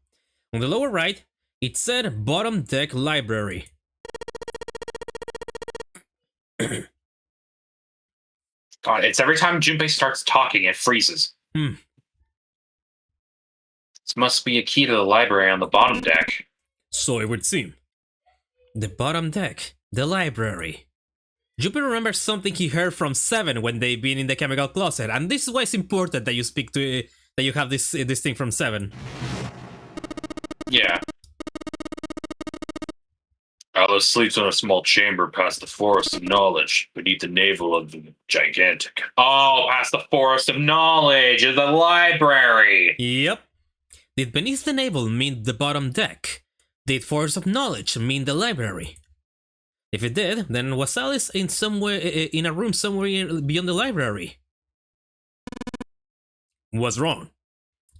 On the lower right, it said Bottom Deck Library. God, it's every time Junpei starts talking, it freezes. This must be a key to the library on the bottom deck. So it would seem. The bottom deck, the library. Junpei remembers something he heard from Seven when they've been in the chemical closet, and this is why it's important that you speak to that you have this thing from Seven. Yeah. Alice sleeps in a small chamber past the forest of knowledge, beneath the navel of the gigantic. Oh, past the forest of knowledge of the library. Yep. Did beneath the navel mean the bottom deck? Did forest of knowledge mean the library? If it did, then was Alice in a room somewhere beyond the library? Was wrong.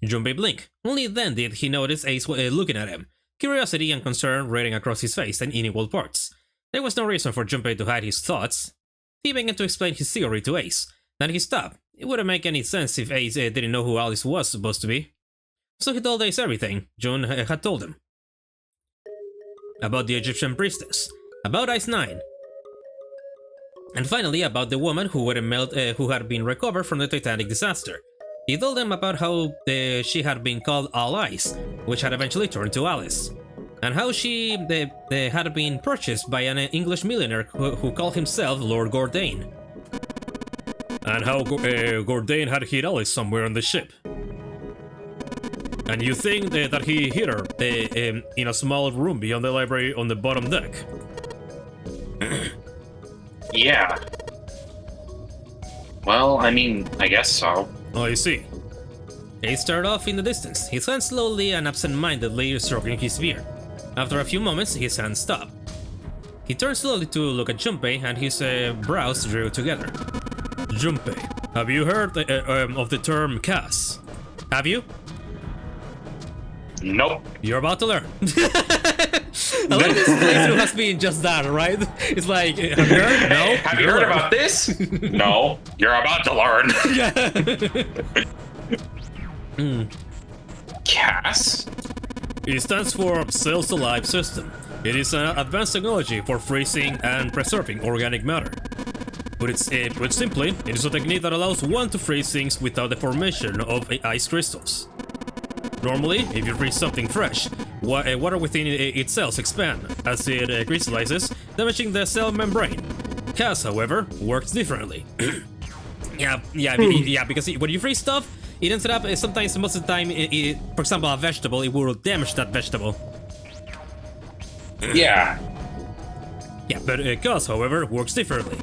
Junpei blinked. Only then did he notice Ace looking at him. Curiosity and concern reading across his face and unequal parts. There was no reason for Junpei to hide his thoughts. He began to explain his theory to Ace. Then he stopped. It wouldn't make any sense if Ace didn't know who Alice was supposed to be. So he told Ace everything June had told him. About the Egyptian priestess. About Ice 9. And finally about the woman who had been recovered from the Titanic disaster. He told them about how she had been called All Ice, which had eventually turned to Alice, and how she had been purchased by an English millionaire who called himself Lord Gordain, and how Gordain had hid Alice somewhere on the ship. And you think that he hid her in a small room beyond the library on the bottom deck? Yeah. Well, I mean, I guess so. I see. He stared off in the distance, his hand slowly and absent-mindedly stroking his beard. After a few moments, his hand stopped. He turned slowly to look at Junpei, and his brows drew together. Junpei, have you heard of the term Cass? Have you? Nope. You're about to learn. A lot of this playthrough has been just that, right? It's like, have you heard? No. Have you heard about this? No. You're about to learn. Yeah. Cass? It stands for Cells Alive System. It is an advanced technology for freezing and preserving organic matter. Put simply, it is a technique that allows one to freeze things without the formation of ice crystals. Normally, if you freeze something fresh, water within its cells expand as it crystallizes, damaging the cell membrane. Cass, however, works differently. Yeah, because when you freeze stuff, it ends up sometimes, most of the time, for example, a vegetable, it will damage that vegetable. Yeah. Yeah, but Cass, however, works differently.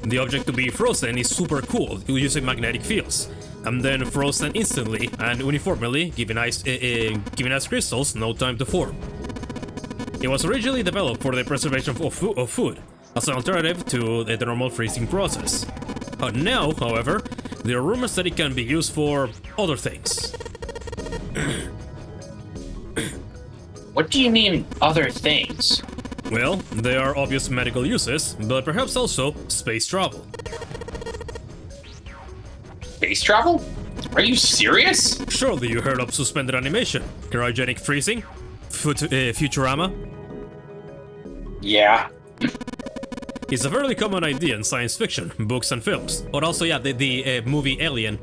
The object to be frozen is super cooled using magnetic fields, and then frozen instantly and uniformly, giving ice crystals no time to form. It was originally developed for the preservation of food, as an alternative to the normal freezing process. But now, however, there are rumors that it can be used for other things. What do you mean, other things? Well, there are obvious medical uses, but perhaps also space travel. Space travel? Are you serious? Surely you heard of suspended animation, cryogenic freezing, Futurama? Yeah. It's a fairly common idea in science fiction, books and films. But also, yeah, the movie Alien.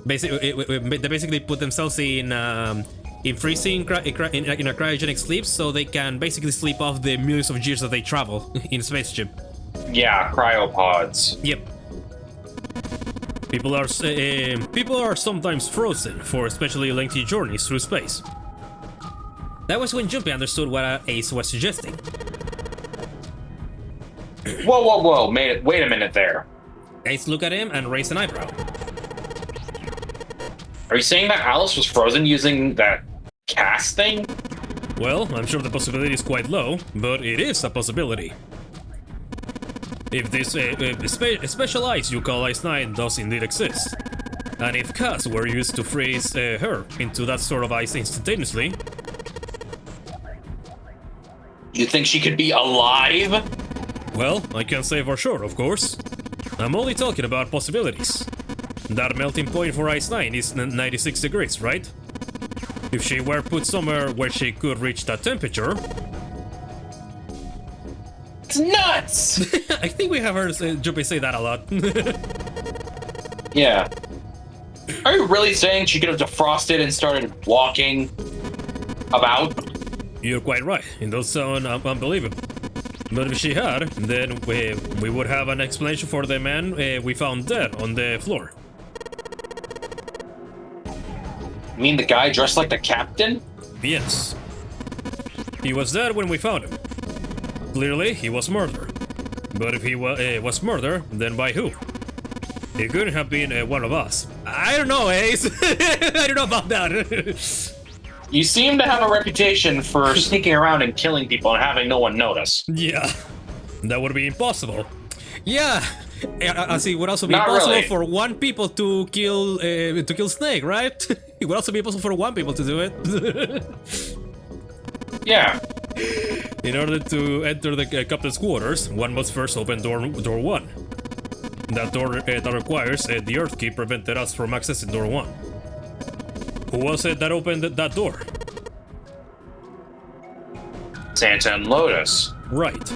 Basically, they basically put themselves in freezing, in a cryogenic sleep, so they can basically sleep off the millions of years that they travel in a spaceship. Yeah, cryopods. Yep. People are sometimes frozen for especially lengthy journeys through space. That was when Junpei understood what Ace was suggesting. Whoa. Wait a minute there. Ace looked at him and raised an eyebrow. Are you saying that Alice was frozen using that cast thing? Well, I'm sure the possibility is quite low, but it is a possibility. If this special ice you call Ice 9 does indeed exist, and if Cass were used to freeze her into that sort of ice instantaneously... You think she could be alive? Well, I can't say for sure, of course. I'm only talking about possibilities. That melting point for Ice 9 is 96 degrees, right? If she were put somewhere where she could reach that temperature... It's nuts! I think we have heard Junpei say that a lot. Yeah. Are you really saying she could have defrosted and started walking about? You're quite right. It does sound unbelievable. But if she had, then we would have an explanation for the man we found dead on the floor. You mean the guy dressed like the captain? Yes. He was dead when we found him. Clearly, he was murdered. But if he was murdered, then by who? He couldn't have been one of us. I don't know, Ace. I don't know about that. You seem to have a reputation for sneaking around and killing people and having no one notice. Yeah, that would be impossible. Yeah, I see. It would also be Not impossible really. for one people to kill Snake, right? It would also be possible for one people to do it. Yeah. In order to enter the captain's quarters, one must first open door 1. That door that requires the Earth Key prevented us from accessing door 1. Who was it that opened that door? Santa and Lotus. Right.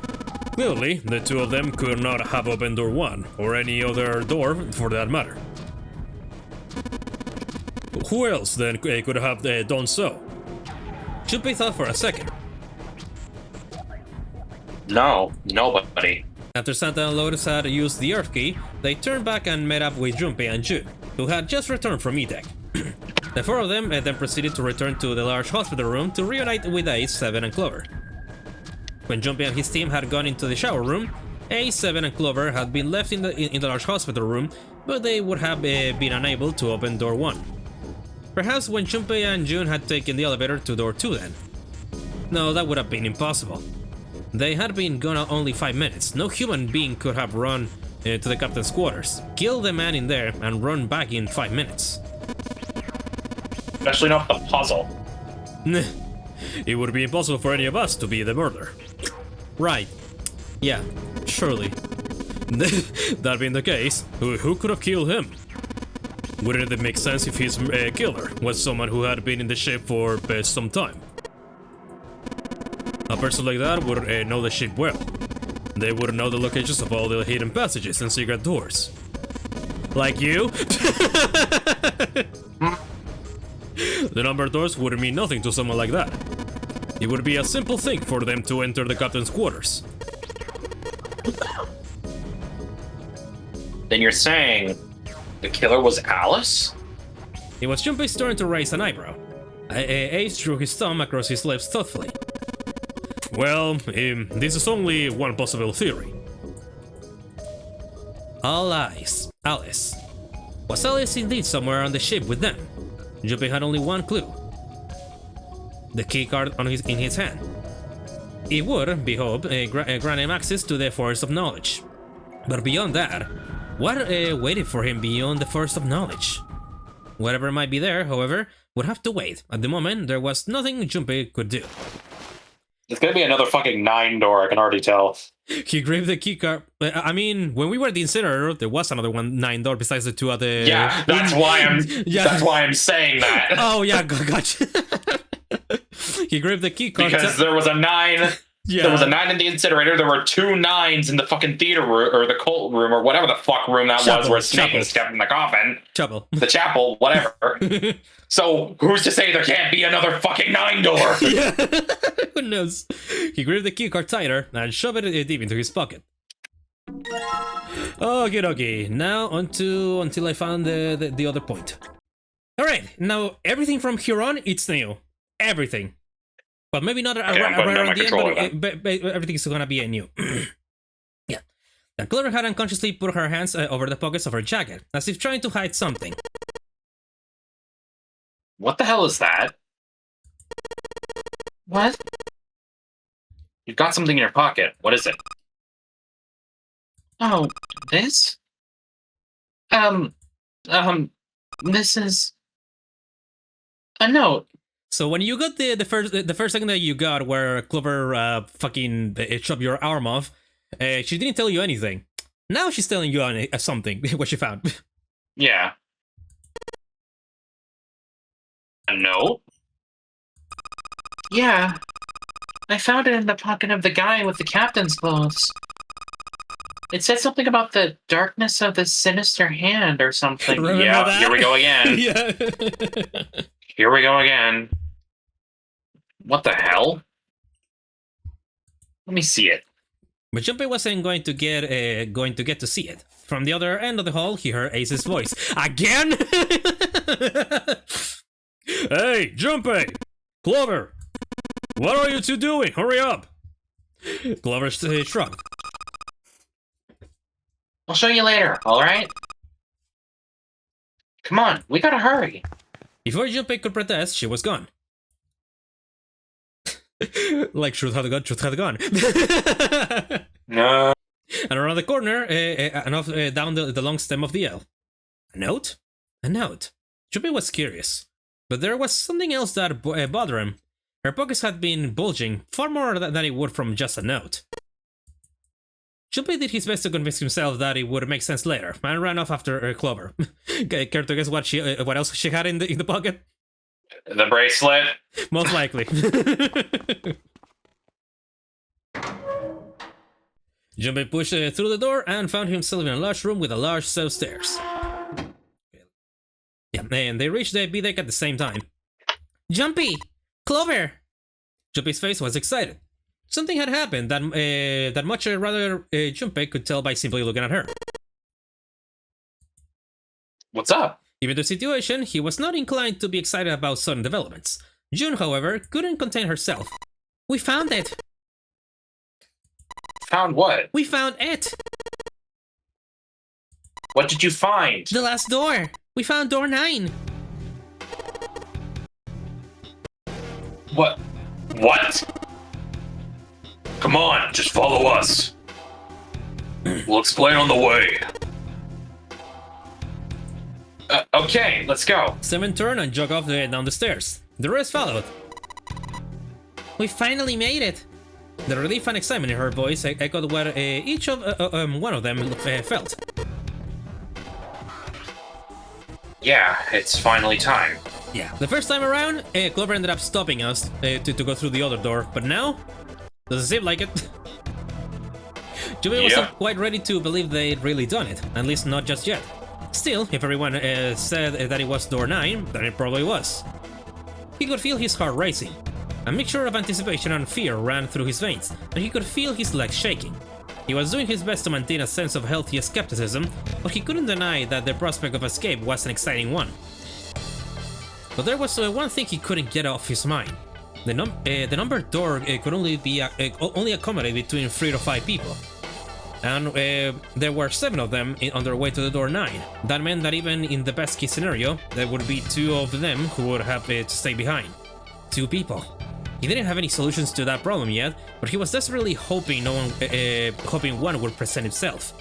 Clearly, the two of them could not have opened door 1, or any other door for that matter. Who else then could have done so? Junpei thought for a second. No, nobody. After Santa and Lotus had used the Earth Key, they turned back and met up with Junpei and Jun, who had just returned from E-Deck. The four of them then proceeded to return to the large hospital room to reunite with Ace, Seven, and Clover. When Junpei and his team had gone into the shower room, Ace, Seven, and Clover had been left in the large hospital room, but they would have been unable to open door 1. Perhaps when Junpei and Jun had taken the elevator to door 2 then. No, that would have been impossible. They had been gone only 5 minutes. No human being could have run to the captain's quarters, killed the man in there, and run back in 5 minutes. Especially not the puzzle. It would be impossible for any of us to be the murderer. Right. Yeah, surely. That being the case, who could have killed him? Wouldn't it make sense if his killer was someone who had been in the ship for some time? A person like that would know the ship well. They would know the locations of all the hidden passages and secret doors. Like you? The numbered doors would mean nothing to someone like that. It would be a simple thing for them to enter the captain's quarters. Then you're saying the killer was Alice? It was Junpei's turn to raise an eyebrow. Ace drew his thumb across his lips thoughtfully. Well, this is only one possible theory. All eyes. Alice. Was Alice indeed somewhere on the ship with them? Junpei had only one clue. The keycard in his hand. It would, we hope, grant him access to the Forest of Knowledge. But beyond that, what waited for him beyond the Forest of Knowledge? Whatever might be there, however, would have to wait. At the moment, there was nothing Junpei could do. It's gonna be another fucking 9 door, I can already tell. He grabbed the keycard. I mean, when we were at the incinerator, there was another 9 door besides the 2 at the... Yeah, that's why I'm saying that. Oh yeah, gotcha. He grabbed the keycard. Because there was a 9 Yeah. There was a 9 in the incinerator. There were 2 9s in the fucking theater room, or the cult room, or whatever the fuck room that was, where Snake was kept in the coffin. Chapel. The chapel, whatever. So who's to say there can't be another fucking 9 door? Yeah. Who knows? He gripped the key card tighter and shoved it deep into his pocket. Okie dokie. Now until I found the other point. Alright, now everything from here on, it's new. Everything. But maybe not right around the end, but everything's gonna be new. Yeah. Then Clover had unconsciously put her hands over the pockets of her jacket, as if trying to hide something. What the hell is that? What? You've got something in your pocket. What is it? Oh, this? This is a note. So when you got the first thing that you got, where Clover fucking chopped your arm off, she didn't tell you anything. Now she's telling you on something what she found. Yeah. A note? Yeah. I found it in the pocket of the guy with the captain's clothes. It said something about the darkness of the sinister hand or something. Remember Yeah, that? here we go again. Yeah. Here we go again. What the hell? Let me see it. But Junpei wasn't going to get to see it. From the other end of the hall, he heard Ace's voice. Again? Hey, Junpei! Clover! What are you two doing? Hurry up! Clover shrugged. I'll show you later, alright? Come on, we gotta hurry. Before Junpei could protest, she was gone. Like, truth had gone. No. And around the corner, and off down the long stem of the L. A note? A note. Junpei was curious. But there was something else that bothered him. Her pockets had been bulging far more than it would from just a note. Junpei did his best to convince himself that it would make sense later, and ran off after Clover. Care to guess what else she had in the pocket? The bracelet? Most likely. Junpei pushed through the door and found himself in a large room with a large set of stairs. Yeah, and they reached the B-deck at the same time. Junpei! Clover! Junpei's face was excited. Something had happened that much rather Junpei could tell by simply looking at her. What's up? Given the situation, he was not inclined to be excited about sudden developments. June, however, couldn't contain herself. We found it! Found what? We found it! What did you find? The last door! We found door 9! What? What? Come on, just follow us. We'll explain on the way. Okay, let's go. Seven turned and jogged off down the stairs. The rest followed. We finally made it! The relief and excitement in her voice echoed what each of one of them felt. Yeah, it's finally time. Yeah. The first time around, Clover ended up stopping us to go through the other door, but now, doesn't seem like it. Junpei wasn't quite ready to believe they'd really done it, at least not just yet. Still, if everyone said that it was door 9, then it probably was. He could feel his heart racing. A mixture of anticipation and fear ran through his veins, and he could feel his legs shaking. He was doing his best to maintain a sense of healthy skepticism, but he couldn't deny that the prospect of escape was an exciting one. But there was one thing he couldn't get off his mind. The numbered door could only accommodate between 3 to 5 people. And there were 7 of them on their way to the door 9. That meant that even in the best case scenario, there would be 2 of them who would have to stay behind. 2 people. He didn't have any solutions to that problem yet, but he was desperately hoping one would present itself.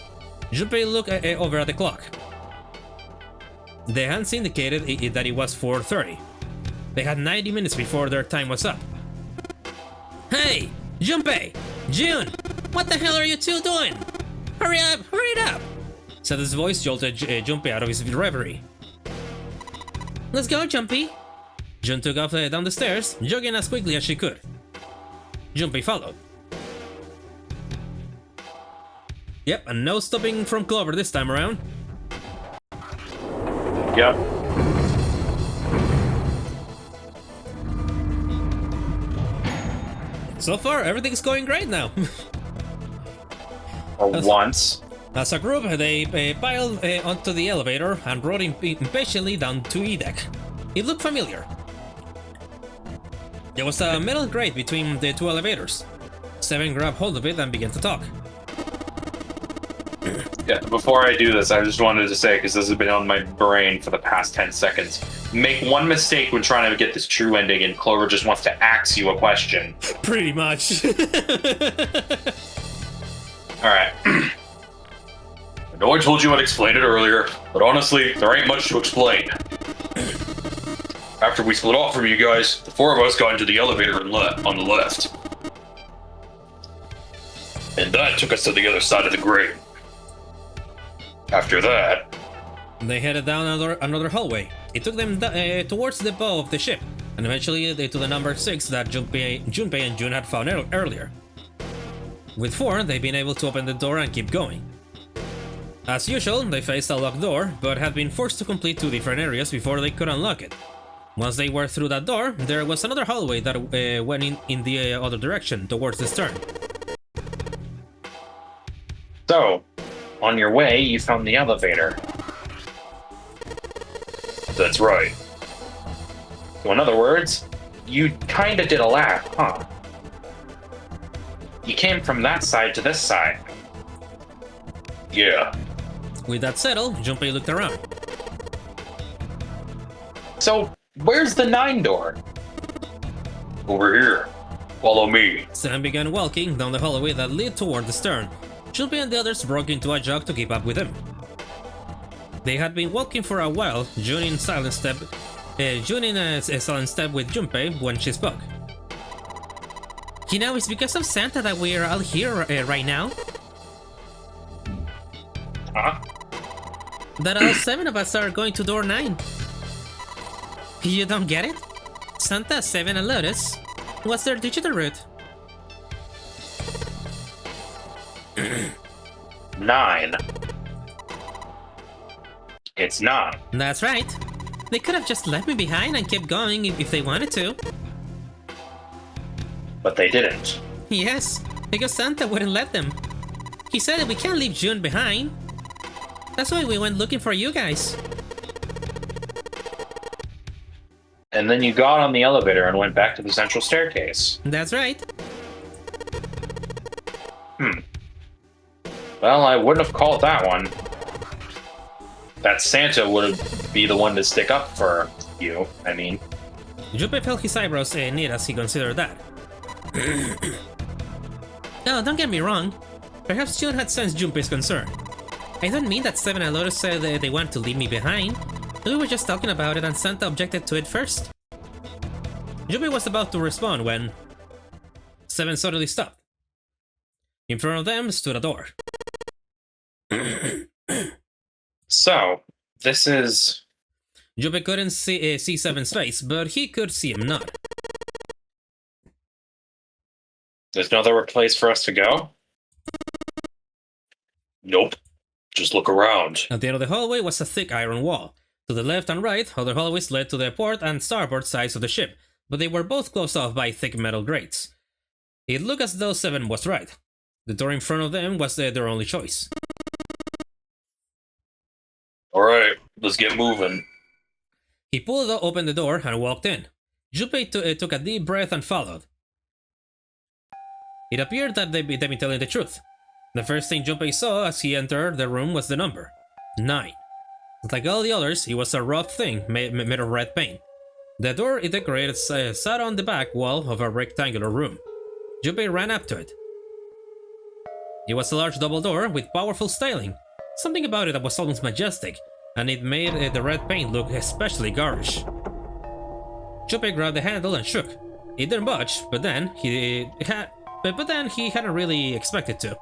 Junpei looked over at the clock. The hands indicated that it was 4:30. They had 90 minutes before their time was up. Hey! Junpei! June! What the hell are you two doing? Hurry up! Hurry it up! Said his voice jolted Junpei out of his reverie. Let's go, Junpei! June took off down the stairs, jogging as quickly as she could. Junpei followed. Yep, and no stopping from Clover this time around. Yep. So far, everything's going great now. Once. As a group, they piled onto the elevator and rode impatiently down to E deck. It looked familiar. There was a metal grate between the two elevators. Seven grabbed hold of it and began to talk. Yeah, before I do this, I just wanted to say, because this has been on my brain for the past 10 seconds, make one mistake when trying to get this true ending and Clover just wants to ask you a question. Pretty much. Alright. I know I told you I'd explain it earlier, but honestly, there ain't much to explain. After we split off from you guys, the four of us got into the elevator and on the left. And that took us to the other side of the grate. After that, They headed down another hallway. It took them towards the bow of the ship, and eventually to the number 6 that Junpei and Jun had found earlier. With 4, they've been able to open the door and keep going. As usual, they faced a locked door, but had been forced to complete 2 different areas before they could unlock it. Once they were through that door, there was another hallway that went in the other direction, towards the stern. so, on your way, you found the elevator. That's right. So in other words, you kinda did a lap, huh? You came from that side to this side. Yeah. With that settled, Junpei looked around. So, where's the 9 door? Over here. Follow me. Sam began walking down the hallway that led toward the stern. Junpei and the others broke into a jog to keep up with him. They had been walking for a while, Jun in a silent step with Junpei when she spoke. You know, it's because of Santa that we're all here right now. Huh? That all 7 of us are going to door 9. You don't get it? Santa, 7, and Lotus. What's their digital route? 9. It's 9. That's right. They could have just left me behind and kept going if they wanted to. But they didn't. Yes, because Santa wouldn't let them. He said that we can't leave June behind. That's why we went looking for you guys. And then you got on the elevator and went back to the central staircase. That's right. Well, I wouldn't have called that one. That Santa would be the one to stick up for you, I mean. Junpei felt his eyebrows knit as he considered that. No, don't get me wrong. Perhaps June had sensed Junpei's concern. I don't mean that 7 and Lotus said they wanted to leave me behind. We were just talking about it and Santa objected to it first. Junpei was about to respond when 7 suddenly stopped. In front of them stood a door. So, this is... Junpei couldn't see 7's face, but he could see him nod. There's no other place for us to go? Nope. Just look around. At the end of the hallway was a thick iron wall. To the left and right, other hallways led to the port and starboard sides of the ship, but they were both closed off by thick metal grates. It looked as though 7 was right. The door in front of them was their only choice. Alright, let's get moving. He pulled open the door and walked in. Junpei took a deep breath and followed. It appeared that they'd been telling the truth. The first thing Junpei saw as he entered the room was the number 9. Like all the others, it was a rough thing made of red paint. The door it decorated sat on the back wall of a rectangular room. Junpei ran up to it. It was a large double door with powerful styling. Something about it that was almost majestic, and it made the red paint look especially garish. Junpei grabbed the handle and shook. It didn't budge, but then he hadn't really expected to.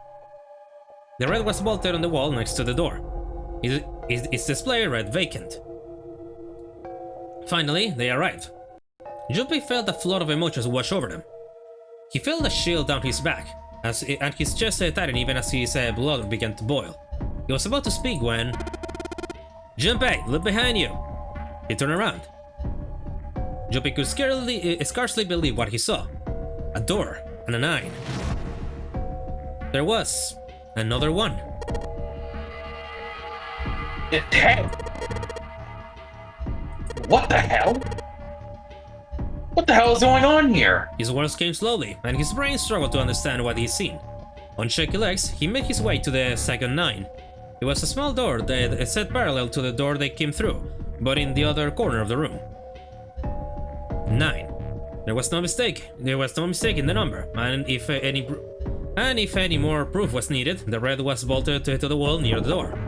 The red was bolted on the wall next to the door. Its display read vacant. Finally, they arrived. Junpei felt a flood of emotions wash over them. He felt a chill down his back. and his chest tightened even as his blood began to boil. He was about to speak when... Junpei, look behind you! He turned around. Junpei could scarcely believe what he saw. A door and a 9. There was another one. Hey! What the hell? What the hell is going on here? His words came slowly, and his brain struggled to understand what he'd seen. On shaky legs, he made his way to the second 9. It was a small door that set parallel to the door they came through, but in the other corner of the room. 9. There was no mistake. There was no mistake in the number, and if any more proof was needed, the red was bolted to the wall near the door.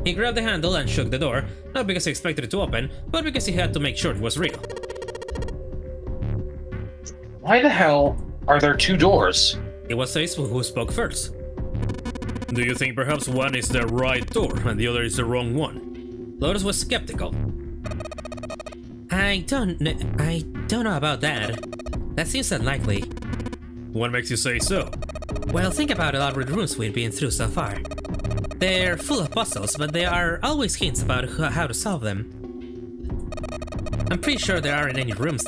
He grabbed the handle and shook the door, not because he expected it to open, but because he had to make sure it was real. Why the hell are there 2 doors? It was Ace who spoke first. Do you think perhaps one is the right door and the other is the wrong one? Lotus was skeptical. I don't know about that. That seems unlikely. What makes you say so? Well, think about a lot of the rooms we've been through so far. They're full of puzzles, but there are always hints about how to solve them. I'm pretty sure there aren't any rooms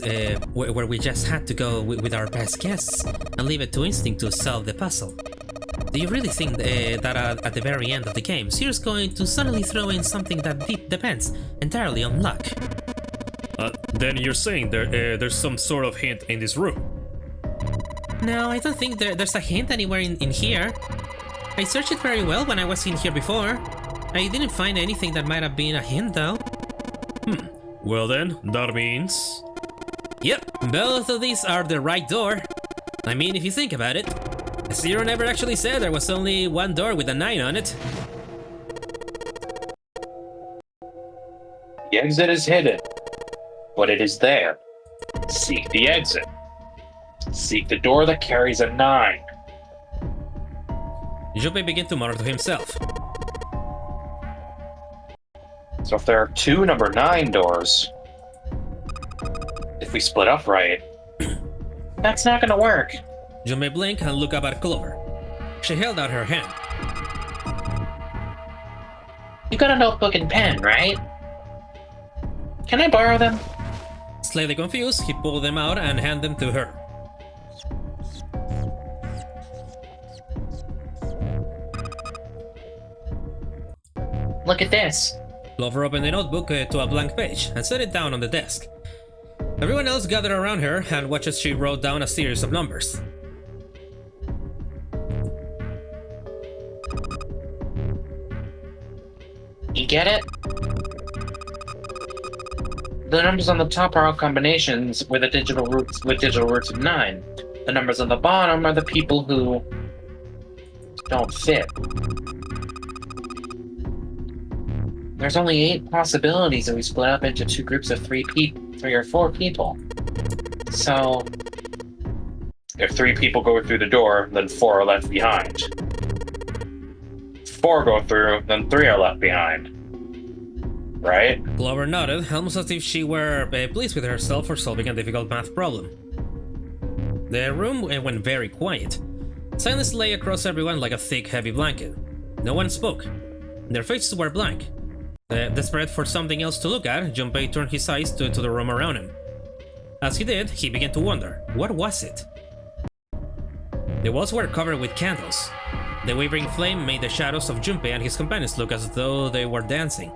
where we just had to go with our best guess and leave it to instinct to solve the puzzle. Do you really think that at the very end of the game, Zero's going to suddenly throw in something that depends entirely on luck? Then you're saying there's some sort of hint in this room? No, I don't think there's a hint anywhere in here. I searched it very well when I was in here before. I didn't find anything that might have been a hint though. Well then, that means... Yep, both of these are the right door. I mean, if you think about it. Zero never actually said there was only one door with a 9 on it. The exit is hidden, but it is there. Seek the exit. Seek the door that carries a 9. Junpei began to mutter to himself. So if there are 2 number 9 doors, if we split up right, that's not gonna work. Junpei blinked and looked up at Clover. She held out her hand. You got a notebook and pen, right? Can I borrow them? Slightly confused, he pulled them out and handed them to her. Look at this. Clover opened the notebook to a blank page and set it down on the desk. Everyone else gathered around her and watched as she wrote down a series of numbers. You get it? The numbers on the top are all combinations with digital roots of 9. The numbers on the bottom are the people who don't fit. There's only 8 possibilities and we split up into 2 groups of 3 or 4 people. So if 3 people go through the door, then 4 are left behind. 4 go through, then 3 are left behind. Right? Clover nodded, almost as if she were pleased with herself for solving a difficult math problem. The room went very quiet. Silence lay across everyone like a thick, heavy blanket. No one spoke. Their faces were blank. Desperate for something else to look at, Junpei turned his eyes to the room around him. As he did, he began to wonder, what was it? The walls were covered with candles. The wavering flame made the shadows of Junpei and his companions look as though they were dancing.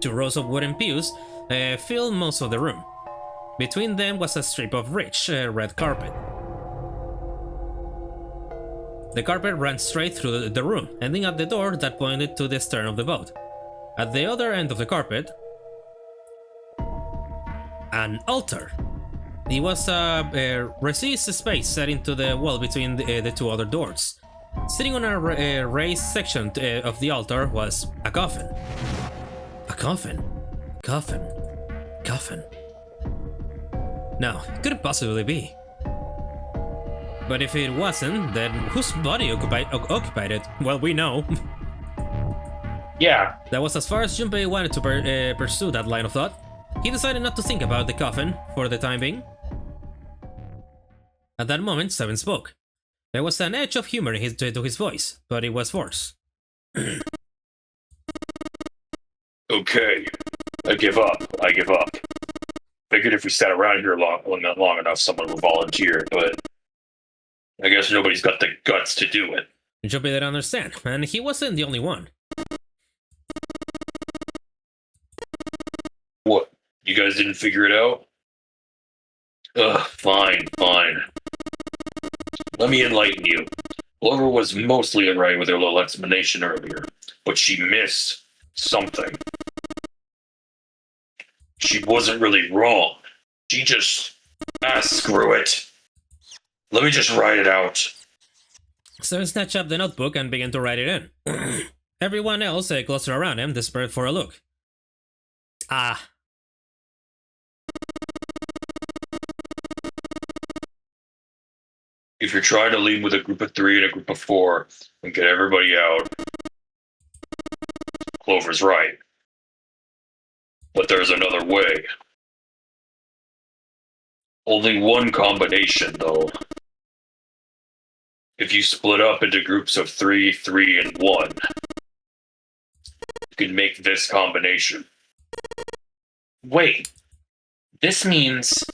2 rows of wooden pews filled most of the room. Between them was a strip of rich red carpet. The carpet ran straight through the room, ending at the door that pointed to the stern of the boat. At the other end of the carpet, an altar. It was a recessed space set into the wall between the 2 other doors. Sitting on a raised section of the altar was a coffin. A coffin. Coffin. Coffin. No, it couldn't possibly be. But if it wasn't, then whose body occupied it? Well, we know. Yeah. That was as far as Junpei wanted to pursue that line of thought. He decided not to think about the coffin for the time being. At that moment, Seven spoke. There was an edge of humor to his voice, but it was forced. Okay, I give up. Figured if we sat around here long enough, someone would volunteer, but I guess nobody's got the guts to do it. Jumpy didn't understand, and he wasn't the only one. What? You guys didn't figure it out? Ugh, fine. Let me enlighten you. Clover was mostly right with her little explanation earlier, but she missed something. She wasn't really wrong. She just... screw it. Let me just write it out. Seven snatched up the notebook and began to write it in. Everyone else clustered around him, desperate for a look. Ah. If you're trying to leave with a group of 3 and a group of 4 and get everybody out, Clover's right. But there's another way. Only one combination, though. If you split up into groups of 3, 3, and 1, you can make this combination. Wait. This means...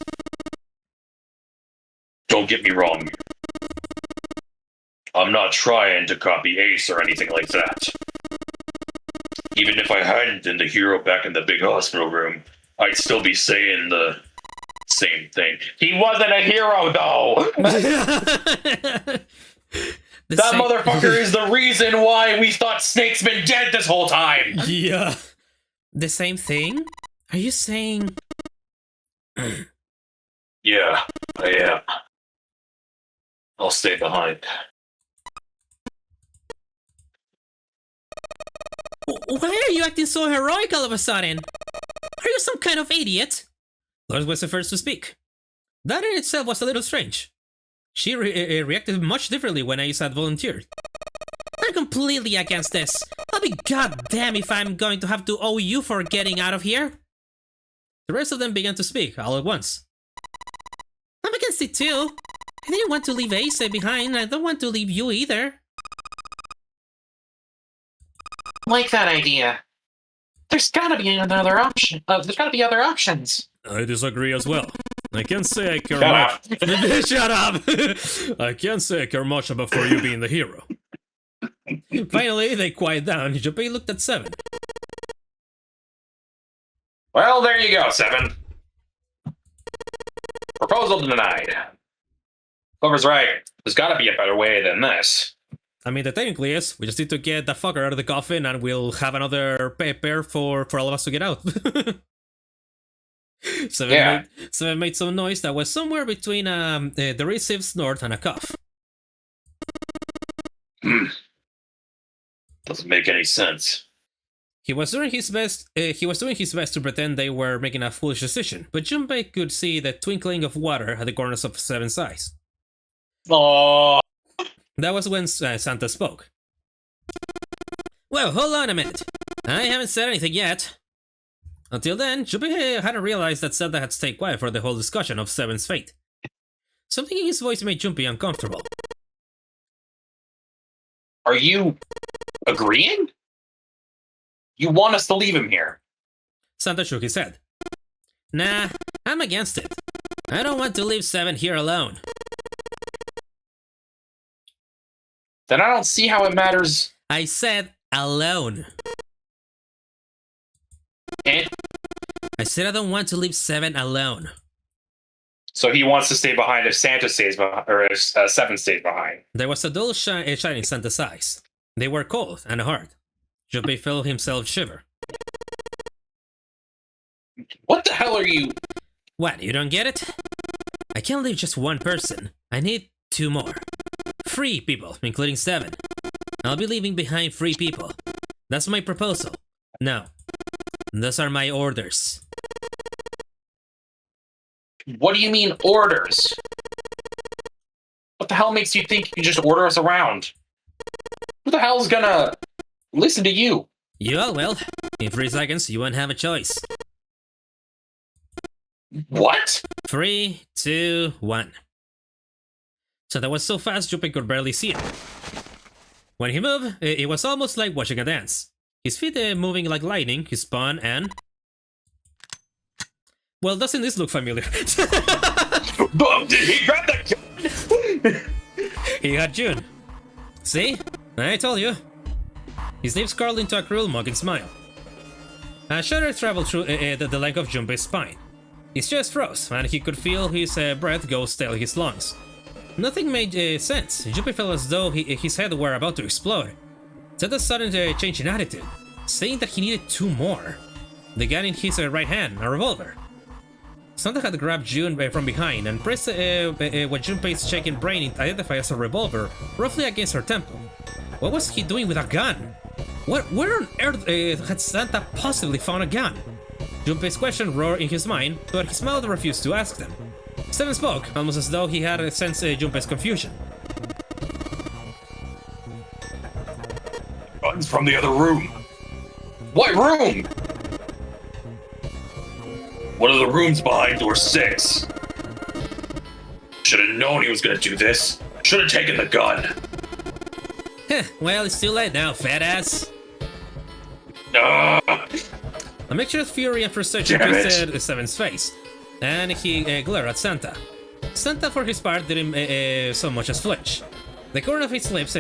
Don't get me wrong. I'm not trying to copy Ace or anything like that. Even if I hadn't been the hero back in the big hospital room, I'd still be saying the same thing. He wasn't a hero, though! That motherfucker is the reason why we thought Snake's been dead this whole time! Yeah. The same thing? Are you saying... Yeah, I am. I'll stay behind. Why are you acting so heroic all of a sudden? Are you some kind of idiot? Loris was the first to speak. That in itself was a little strange. She reacted much differently when I had volunteered. I'm completely against this. I'll be goddamn if I'm going to have to owe you for getting out of here. The rest of them began to speak all at once. I'm against it too. I didn't want to leave Ace behind. I don't want to leave you either. Like that idea. There's gotta be another option. There's gotta be other options. I disagree as well. I can't say I care Shut much. Shut up! I can't say I care much about for you being the hero. Finally, they quiet down. Junpei looked at Seven. Well, there you go, 7. Proposal denied. Clover's right. There's gotta be a better way than this. I mean, there technically is. We just need to get the fucker out of the coffin and we'll have another paper for all of us to get out. Seven made some noise that was somewhere between the received snort and a cough. Doesn't make any sense. He was doing his best to pretend they were making a foolish decision, but Junpei could see the twinkling of water at the corners of Seven's eyes. Oh. That was when Santa spoke. Well, hold on a minute. I haven't said anything yet. Until then, Junpei hadn't realized that Santa had stayed quiet for the whole discussion of Seven's fate. Something in his voice made Junpei uncomfortable. Are you agreeing? You want us to leave him here? Santa shook his head. Nah, I'm against it. I don't want to leave Seven here alone. Then I don't see how it matters. I said alone. And I said I don't want to leave Seven alone. so he wants to stay behind if Santa stays behind, or if 7 stays behind. There was a dull shine in Santa's eyes. They were cold and hard. Junpei felt himself shiver. What the hell are you? What, you don't get it? I can't leave just one person. I need 2 more. 3 people, including 7. I'll be leaving behind 3 people. That's my proposal. No. Those are my orders. What do you mean orders? What the hell makes you think you can just order us around? Who the hell's gonna listen to you? You all will. In 3 seconds, you won't have a choice. What? 3, 2, 1. Santa was so fast Junpei could barely see him. When he moved, it was almost like watching a dance. His feet moving like lightning, he spun and... Well, doesn't this look familiar? Boom! Did he grab the gun? He had June. See? I told you. His lips curled into a cruel, mocking smile. A shudder traveled through the length of Junpei's spine. His chest froze, and he could feel his breath go stale his lungs. Nothing made sense. Junpei felt as though his head were about to explode. Santa's sudden change in attitude, saying that he needed 2 more. The gun in his right hand, a revolver. Santa had grabbed June from behind and pressed what Junpei's shaking brain identified as a revolver roughly against her temple. What was he doing with a gun? Where on earth had Santa possibly found a gun? Junpei's question roared in his mind, but his mouth refused to ask them. Seven spoke, almost as though he had sensed Junpei's confusion. Guns from the other room. What room? One of the rooms behind door 6. Should have known he was gonna do this. Should have taken the gun. Heh, well, it's too late now, fat ass. A mixture of fury and frustration twisted Seven's face, and he glared at Santa. Santa, for his part, didn't so much as flinch. The corner of his lips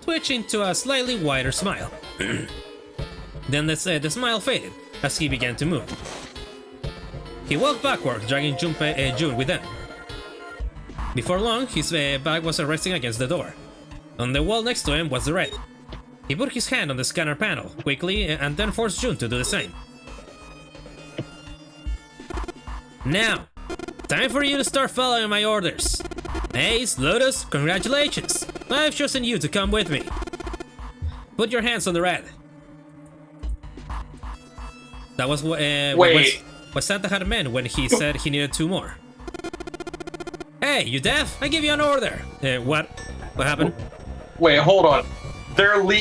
twitched into a slightly wider smile. Then the smile faded as he began to move. He walked backward, dragging June with him. Before long, his back was resting against the door. On the wall next to him was the red. He put his hand on the scanner panel quickly and then forced June to do the same. Now, time for you to start following my orders. Ace, Lotus, congratulations! I've chosen you to come with me. Put your hands on the red. That was what Santa had meant when he said he needed 2 more. Hey, you deaf? I give you an order. What? What happened? Wait, hold on.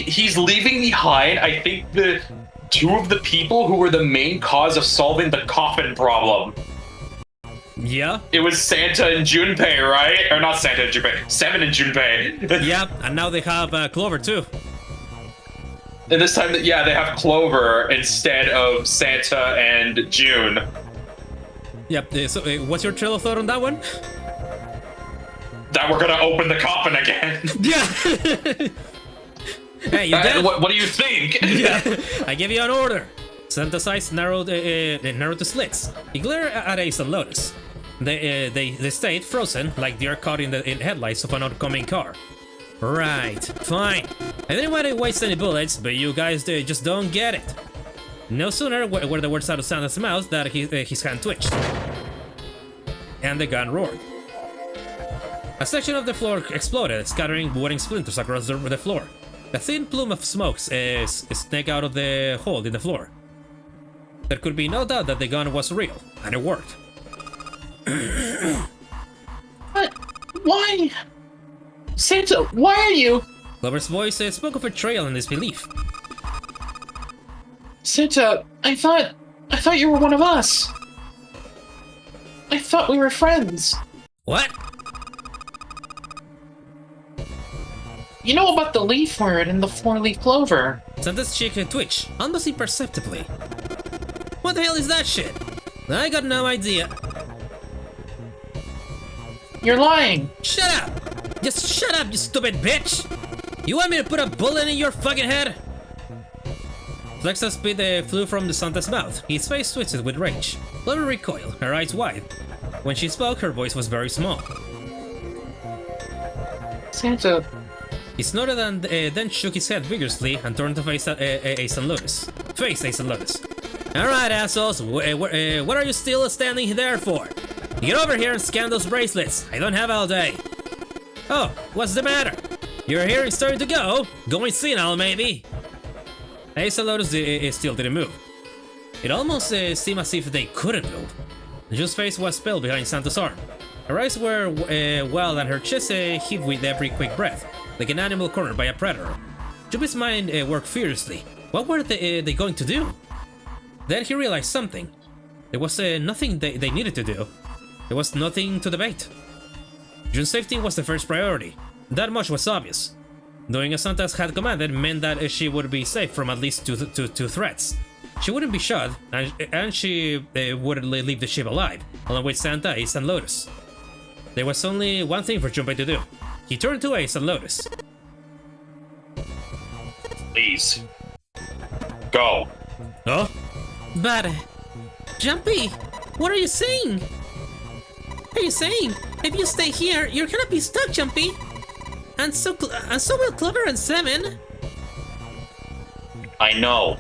He's leaving behind, I think, the 2 of the people who were the main cause of solving the coffin problem. Yeah? It was Santa and Junpei, right? Or not Santa and Junpei, Seven and Junpei. Yeah, and now they have Clover too. And this time, yeah, they have Clover instead of Santa and June. Yep, so what's your trail of thought on that one? That we're gonna open the coffin again. Yeah! Hey, you deaf? What do you think? Yeah, I give you an order. Santa's eyes narrowed to slits. He glared at Ace and Lotus. They stayed frozen, like deer caught in headlights of an oncoming car. Right, fine. I didn't want to waste any bullets, but you guys just don't get it. No sooner were the words out of Santa's mouth that his hand twitched. And the gun roared. A section of the floor exploded, scattering wooden splinters across the floor. A thin plume of smoke snaked out of the hole in the floor. There could be no doubt that the gun was real, and it worked. But why? Santa, why are you? Clover's voice spoke of betrayal and disbelief. Santa, I thought you were one of us. I thought we were friends. What? You know about the leaf word and the 4-leaf clover. Santa's cheek twitched, almost imperceptibly. What the hell is that shit? I got no idea. You're lying. Shut up! Just shut up, you stupid bitch! You want me to put a bullet in your fucking head? Flecks of spit flew from the Santa's mouth. His face twisted with rage. Clover recoiled, her eyes wide. When she spoke, her voice was very small. Santa. He snorted and then shook his head vigorously and turned to face Ace and Lotus. Alright, assholes, what are you still standing there for? Get over here and scan those bracelets. I don't have all day. Oh, what's the matter? Your hair is starting to go? Going senile, maybe? Ace and Lotus still didn't move. It almost seemed as if they couldn't move. June's face was pale behind Santa's arm. Her eyes were wild and her chest heaved with every quick breath, like an animal cornered by a predator. Junpei's mind worked furiously. What were they going to do? Then he realized something. There was nothing they needed to do. There was nothing to debate. June's safety was the first priority. That much was obvious. Doing as Santa had commanded meant that she would be safe from at least two threats. She wouldn't be shot, and she would leave the ship alive, along with Santa, Ace, and Lotus. There was only one thing for Junpei to do. He turned to Ace and Lotus. Please. Go. Oh? But, Jumpy, what are you saying? Are you saying if you stay here, you're gonna be stuck, Jumpy? And so will Clover and Seven. I know.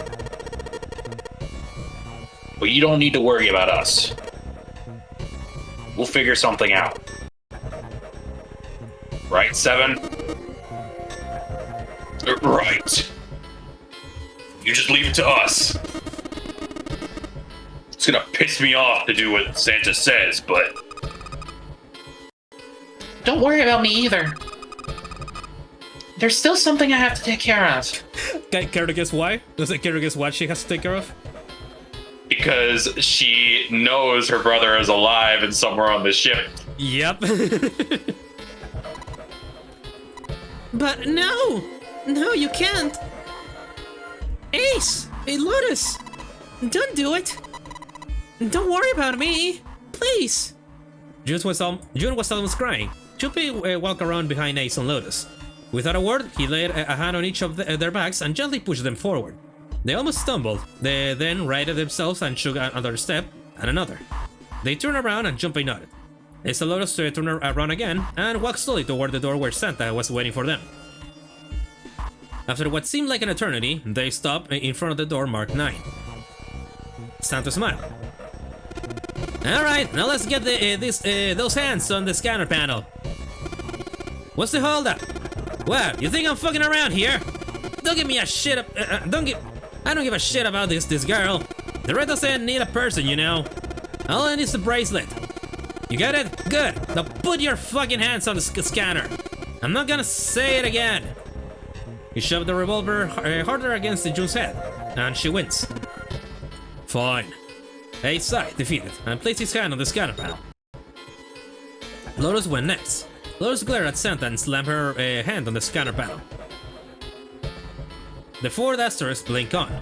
But you don't need to worry about us. We'll figure something out. Right, Seven? Right. You just leave it to us. It's gonna piss me off to do what Santa says, but... Don't worry about me either. There's still something I have to take care of. Care to guess why? Does it care to guess what she has to take care of? Because she knows her brother is alive and somewhere on the ship. Yep. But no! No, you can't! Ace! Hey, Lotus! Don't do it! Don't worry about me! Please! June was almost crying. Junpei walked around behind Ace and Lotus. Without a word, he laid a hand on each of their backs and gently pushed them forward. They almost stumbled. They then righted themselves and took another step, and another. They turned around and Junpei nodded. Ace and Lotus turned around again and walked slowly toward the door where Santa was waiting for them. After what seemed like an eternity, they stopped in front of the door marked 9. Santa smiled. Alright, now let's get those hands on the scanner panel. What's the holdup? What, you think I'm fucking around here? Don't give me a shit I don't give a shit about this girl. The red doesn't need a person, you know. All it needs is a bracelet. You got it? Good. Now put your fucking hands on the scanner. I'm not gonna say it again. He shoved the revolver harder against June's head, and she wins. Fine. Ace sighed, defeated, and placed his hand on the scanner panel. Lotus went next. Lotus glared at Santa and slammed her hand on the scanner panel. The 4 asterisks blink on.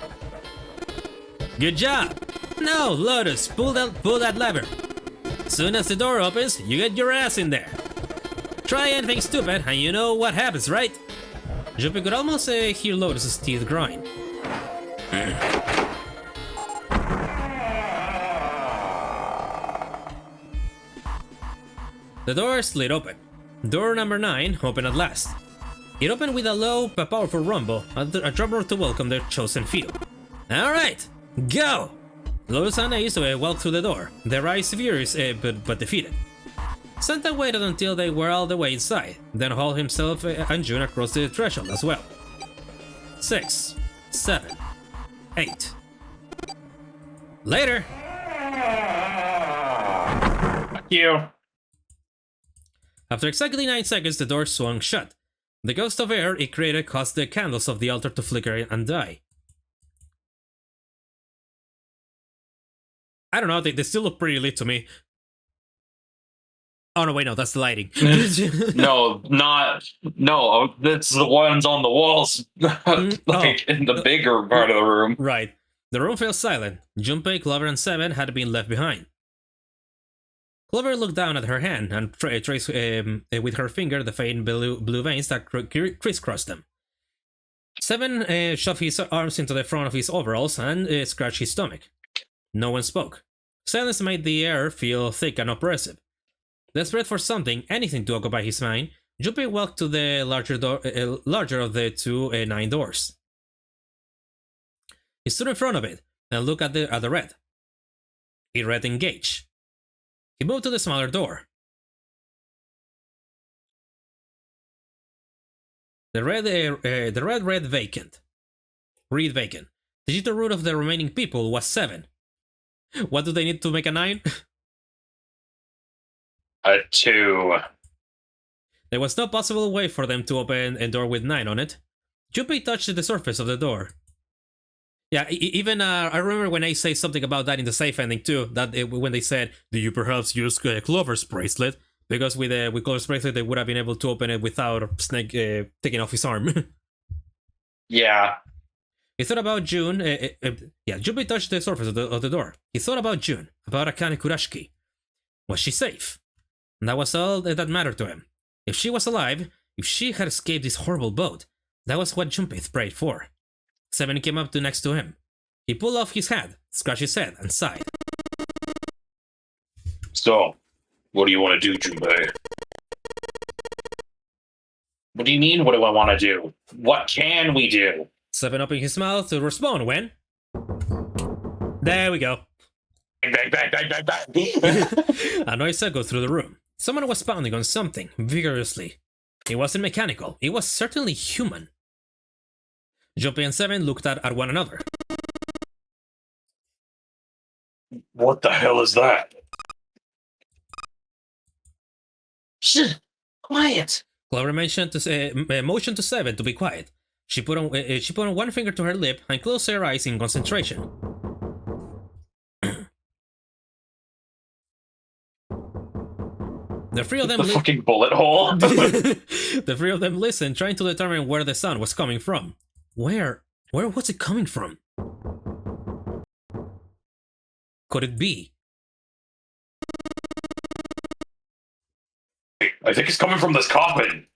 Good job! No, Lotus, pull that lever. Soon as the door opens, you get your ass in there. Try anything stupid, and you know what happens, right? Junpei could almost hear Lotus's teeth grind. The door slid open. Door number 9 opened at last. It opened with a low but powerful rumble, a drum roll to welcome their chosen few. Alright, go! Lotus and Ace walked through the door, their eyes furious but defeated. Santa waited until they were all the way inside, then hauled himself and June across the threshold as well. 6, 7, 8. Later! You. After exactly 9 seconds, the door swung shut. The ghost of air it created caused the candles of the altar to flicker and die. I don't know, they still look pretty lit to me. Oh no, wait, no, that's the lighting. No, that's the ones on the walls, in the bigger part of the room. Right. The room fell silent. Junpei, Clover, and Seven had been left behind. Clover looked down at her hand and traced with her finger the faint blue veins that crisscrossed them. Seven shoved his arms into the front of his overalls and scratched his stomach. No one spoke. Silence made the air feel thick and oppressive. Desperate for something, anything to occupy his mind, Junpei walked to the larger of the 2 9 doors. He stood in front of it and looked at the red. It read engage. He moved to the smaller door. The red read vacant. Read vacant. The jitter root of the remaining people was 7. What do they need to make a 9? A 2. There was no possible way for them to open a door with 9 on it. Junpei touched the surface of the door. Yeah, even I remember when I say something about that in the safe ending too, that when they said, "Do you perhaps use Clover's bracelet?" Because with Clover's bracelet, they would have been able to open it without Snake taking off his arm. Yeah. He thought about June. Junpei touched the surface of the door. He thought about June, about Akane Kurashiki. Was she safe? And that was all that mattered to him. If she was alive, if she had escaped this horrible boat, that was what Junpei prayed for. Seven came up to next to him. He pulled off his hat, scratched his head, and sighed. So, what do you want to do, Junpei? What do you mean, what do I want to do? What can we do? Seven opened his mouth to respond when... There we go. Bang, bang, bang, bang, bang, bang. A noise echoed through the room. Someone was pounding on something, vigorously. It wasn't mechanical, it was certainly human. Junpei and Seven looked at one another. What the hell is that? Shh! Quiet! Clover motioned to Seven to be quiet. She put on one finger to her lip and closed her eyes in concentration. The three of them fucking bullet hole. The three of them listened, trying to determine where the sound was coming from. Where was it coming from? Could it be? I think it's coming from this coffin.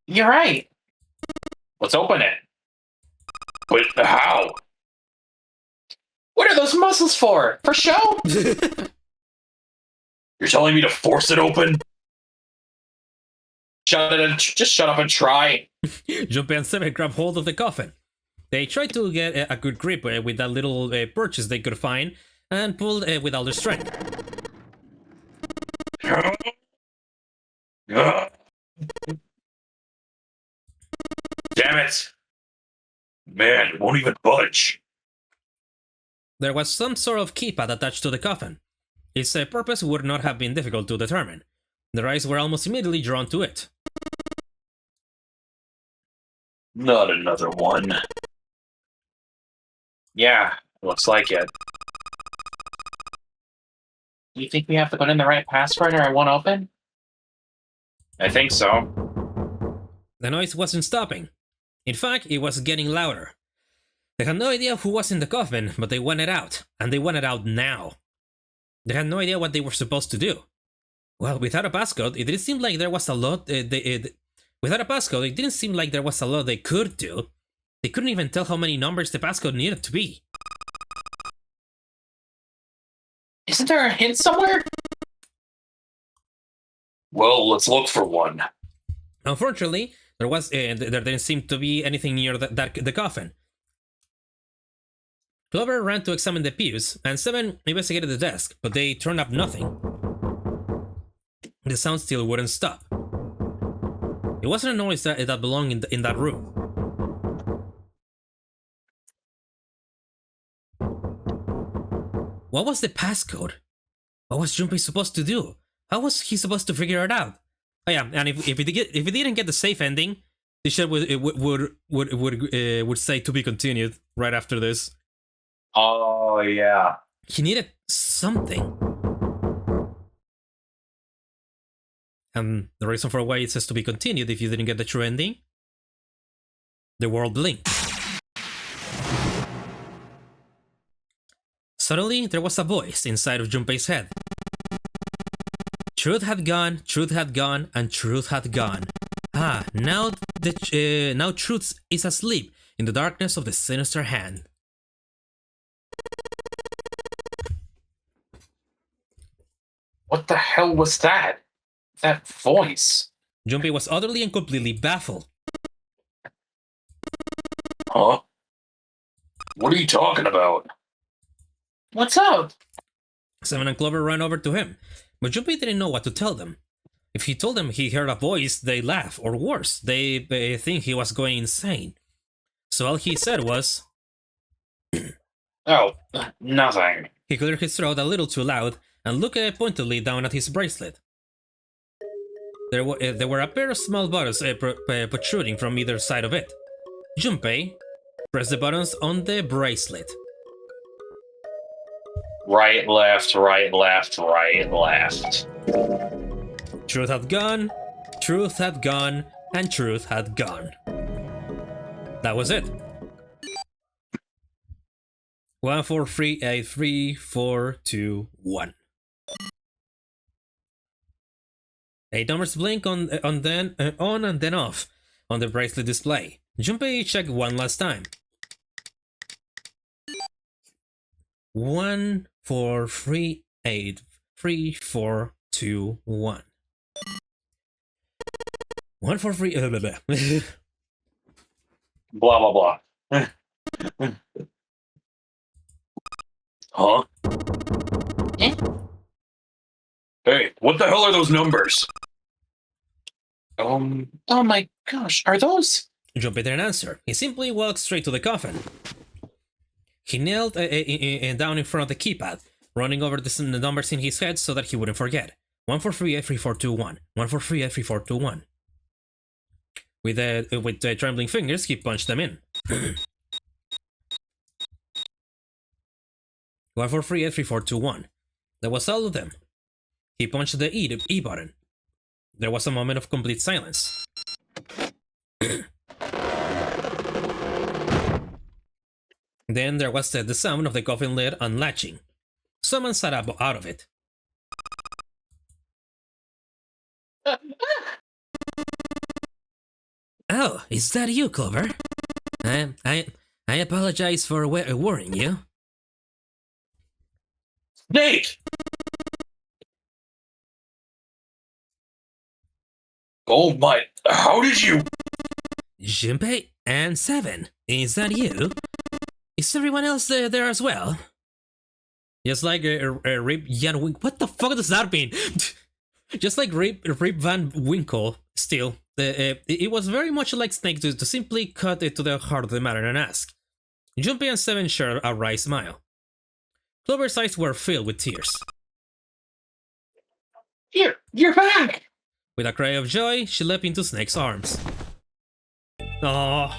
You're right. Let's open it. But how? What are those muscles for? For show? You're telling me to force it open? Just shut up and try. Junpei and Seven grabbed hold of the coffin. They tried to get a good grip with that little purchase they could find and pulled with all their strength. Damn it! Man, it won't even budge. There was some sort of keypad attached to the coffin. Its purpose would not have been difficult to determine. Their eyes were almost immediately drawn to it. Not another one. Yeah, looks like it. Do you think we have to put in the right password or I won't open? I think so. The noise wasn't stopping. In fact, it was getting louder. They had no idea who was in the coffin, but they wanted out, and they wanted out now. They had no idea what they were supposed to do. Well, without a passcode, it didn't seem like there was a lot. Without a passcode, it didn't seem like there was a lot they could do. They couldn't even tell how many numbers the passcode needed to be. Isn't there a hint somewhere? Well, let's look for one. Unfortunately, there didn't seem to be anything near the coffin. Clover ran to examine the pews, and Seven investigated the desk, but they turned up nothing. The sound still wouldn't stop. It wasn't a noise that belonged in that room. What was the passcode? What was Junpei supposed to do? How was he supposed to figure it out? Oh yeah, and if he didn't get the safe ending, the show would say to be continued right after this. Oh, yeah. He needed something. And the reason for why it says to be continued if you didn't get the true ending? The world blinked. Suddenly, there was a voice inside of Junpei's head. Truth had gone, and truth had gone. Ah, now truth is asleep in the darkness of the sinister hand. What the hell was that? That voice? Junpei was utterly and completely baffled. Huh? What are you talking about? What's up? Seven and Clover ran over to him, but Junpei didn't know what to tell them. If he told them he heard a voice, they laugh, or worse, they think he was going insane. So all he said was... Oh, nothing. He cleared his throat a little too loud and looked pointedly down at his bracelet. There were a pair of small buttons protruding from either side of it. Junpei pressed the buttons on the bracelet. Right, left, right, left, right, left. Truth had gone, truth had gone, and truth had gone. That was it. 1, 4, 3, 8, 3, 4, 2, 1. 8 numbers blink on and then off on the bracelet display. Junpei checked one last time. 1, 4, 3, 8, 3, 4, 2, 1. 1, 4, 3. Blah, blah, blah. Huh? Eh? Hey, what the hell are those numbers? Oh my gosh, are those? Junpei didn't answer. He simply walked straight to the coffin. He knelt down in front of the keypad, running over the numbers in his head so that he wouldn't forget. 1, 4, 3, 8, 3, 4, 2, 1. 1, 4, 3, 8, 3, 4, 2, 1. With trembling fingers, he punched them in. 1, 4, 3, 8, 3, 4, 2, 1. That was all of them. He punched the E button. There was a moment of complete silence. Then there was the sound of the coffin lid unlatching. Someone sat up out of it. Oh, is that you, Clover? I apologize for worrying you. Snake! Oh my, how did you? Junpei and 7, is that you? Is everyone else there as well? Just like Rip Van Winkle. What the fuck does that mean? Just like Rip Van Winkle, still, it was very much like Snake to simply cut it to the heart of the matter and ask. Junpei and 7 shared a wry smile. Clover's eyes were filled with tears. You're back! With a cry of joy, she leapt into Snake's arms. Oh,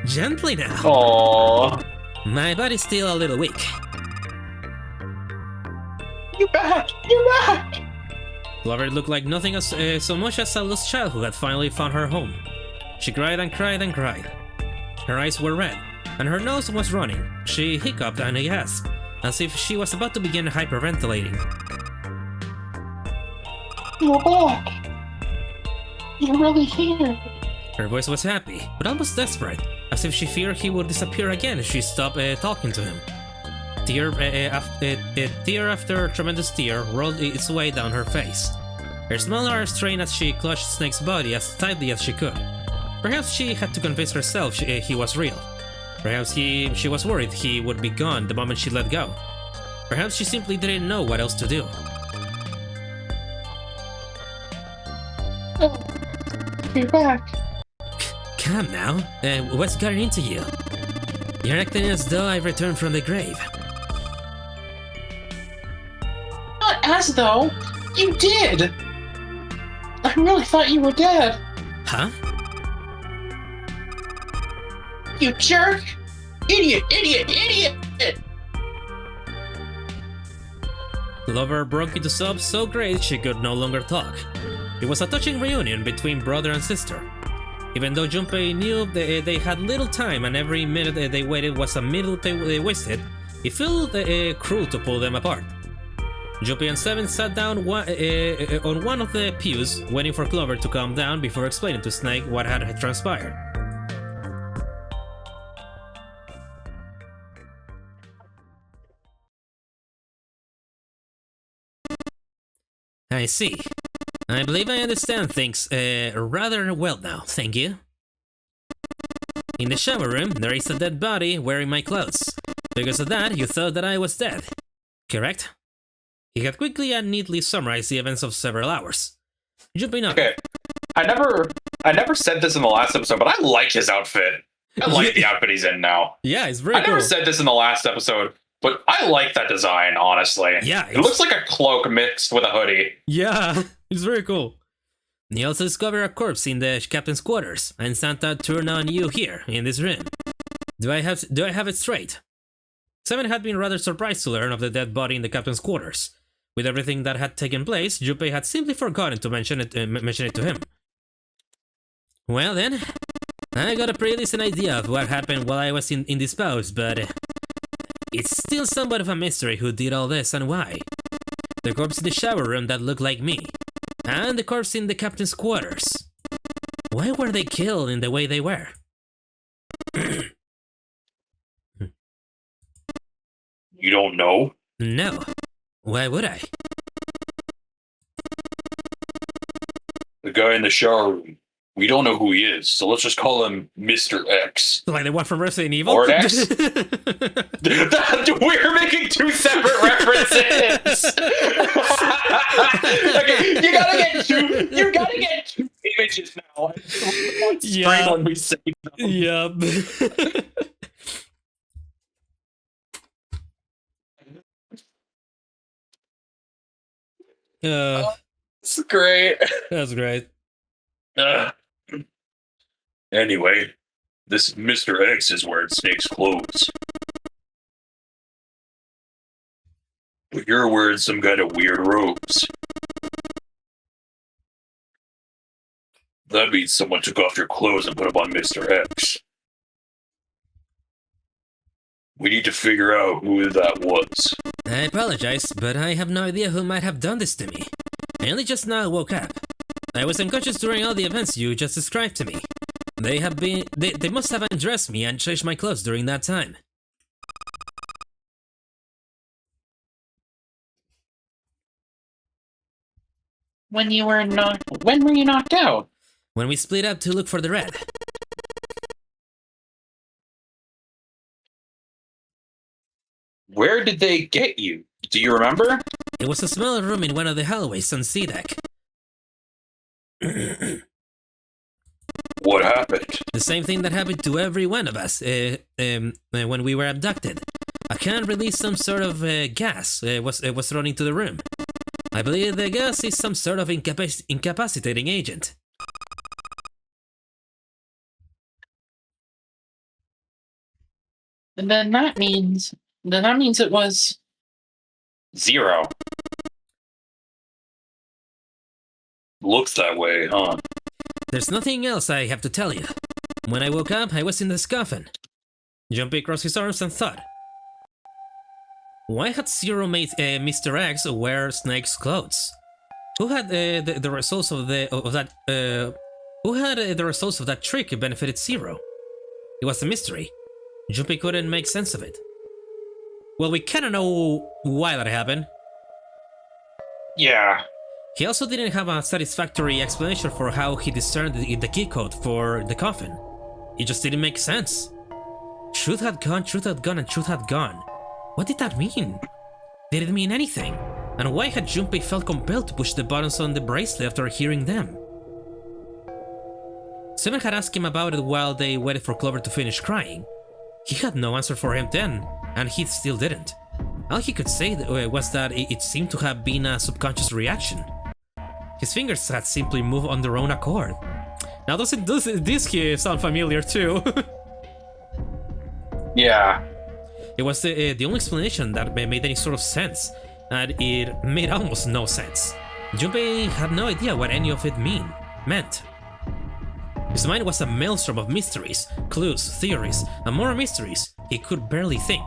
gently now. Aww. My body's still a little weak. You're back! You're back! Clover looked like nothing as so much as a lost child who had finally found her home. She cried and cried and cried. Her eyes were red, and her nose was running. She hiccuped and gasped, as if she was about to begin hyperventilating. You're back! You're really here! Her voice was happy, but almost desperate, as if she feared he would disappear again if she stopped talking to him. Tear after tremendous tear rolled its way down her face. Her small arms strained as she clutched Snake's body as tightly as she could. Perhaps she had to convince herself he was real. Perhaps she was worried he would be gone the moment she let go. Perhaps she simply didn't know what else to do. Oh, you're back. Calm now. What's gotten into you? You're acting as though I've returned from the grave. Not as though. You did! I really thought you were dead. Huh? You jerk! Idiot! Idiot! Idiot! Clover broke into sobs so great she could no longer talk. It was a touching reunion between brother and sister. Even though Junpei knew they had little time and every minute they waited was a minute they wasted, it felt cruel to pull them apart. Junpei and 7 sat down on one of the pews, waiting for Clover to calm down before explaining to Snake what had transpired. I see. I believe I understand things rather well now, thank you. In the shower room, there is a dead body wearing my clothes. Because of that, you thought that I was dead. Correct? He had quickly and neatly summarized the events of several hours. Jumping up. Okay. I never said this in the last episode, but I like his outfit. I like the outfit he's in now. Yeah, it's very I cool. never said this in the last episode, but I like that design, honestly. Yeah, It looks like a cloak mixed with a hoodie. Yeah, it's very cool. He also discovered a corpse in the captain's quarters, and Santa turned on you here, in this room. Do I have it straight? Seven had been rather surprised to learn of the dead body in the captain's quarters. With everything that had taken place, Junpei had simply forgotten to mention it to him. Well then, I got a pretty decent idea of what happened while I was indisposed, but it's still somewhat of a mystery who did all this and why. The corpse in the shower room that looked like me, and the corpse in the captain's quarters. Why were they killed in the way they were? You don't know? No. Why would I? The guy in the shower room. We don't know who he is, so let's just call him Mr. X. Like the one from Resident Evil? Or X? We're making two separate references! Okay, you gotta get two images now. Yeah. When we say them. Yep. It's great. That's great. Anyway, this Mr. X is wearing Snake's clothes. But you're wearing some kind of weird robes. That means someone took off your clothes and put them on Mr. X. We need to figure out who that was. I apologize, but I have no idea who might have done this to me. I only just now woke up. I was unconscious during all the events you just described to me. They must have undressed me and changed my clothes during that time. When were you knocked out? When we split up to look for the red. Where did they get you? Do you remember? It was a small room in one of the hallways on C deck. What happened? The same thing that happened to every one of us when we were abducted. A can released some sort of gas was thrown into the room. I believe the gas is some sort of incapacitating agent. Then that means it was 0. Looks that way, huh? There's nothing else I have to tell you. When I woke up, I was in this coffin. Junpei crossed his arms and thought. Why had Zero made Mr. X wear Snake's clothes? Who had the results of that? Who had the results of that trick benefited Zero? It was a mystery. Junpei couldn't make sense of it. Well, we kinda know why that happened. Yeah. He also didn't have a satisfactory explanation for how he discerned the key code for the coffin. It just didn't make sense. Truth had gone, and truth had gone. What did that mean? Did it mean anything? And why had Junpei felt compelled to push the buttons on the bracelet after hearing them? Seven had asked him about it while they waited for Clover to finish crying. He had no answer for him then, and he still didn't. All he could say was that it seemed to have been a subconscious reaction. His fingers had simply moved on their own accord. Now doesn't this sound familiar too? Yeah. It was the only explanation that made any sort of sense, and it made almost no sense. Junpei had no idea what any of it meant. His mind was a maelstrom of mysteries, clues, theories, and more mysteries he could barely think.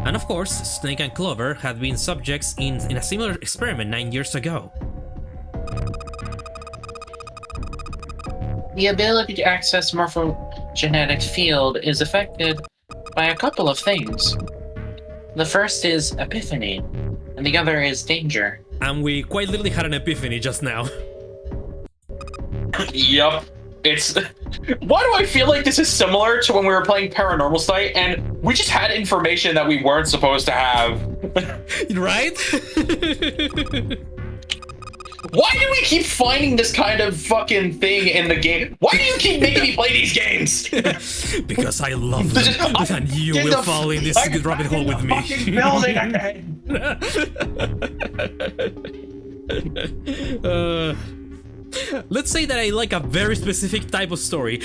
And of course, Snake and Clover had been subjects in a similar experiment 9 years ago. the ability to access morphogenetic field is affected by a couple of things. The first is epiphany, and the other is danger. And we quite literally had an epiphany just now. Yup. It's... Why do I feel like this is similar to when we were playing Paranormal Site and we just had information that we weren't supposed to have? Right? Why do we keep finding this kind of fucking thing in the game? Why do you keep making me play these games? Because I love them, and you will fall in this rabbit hole with me. Building Let's say that I like a very specific type of story.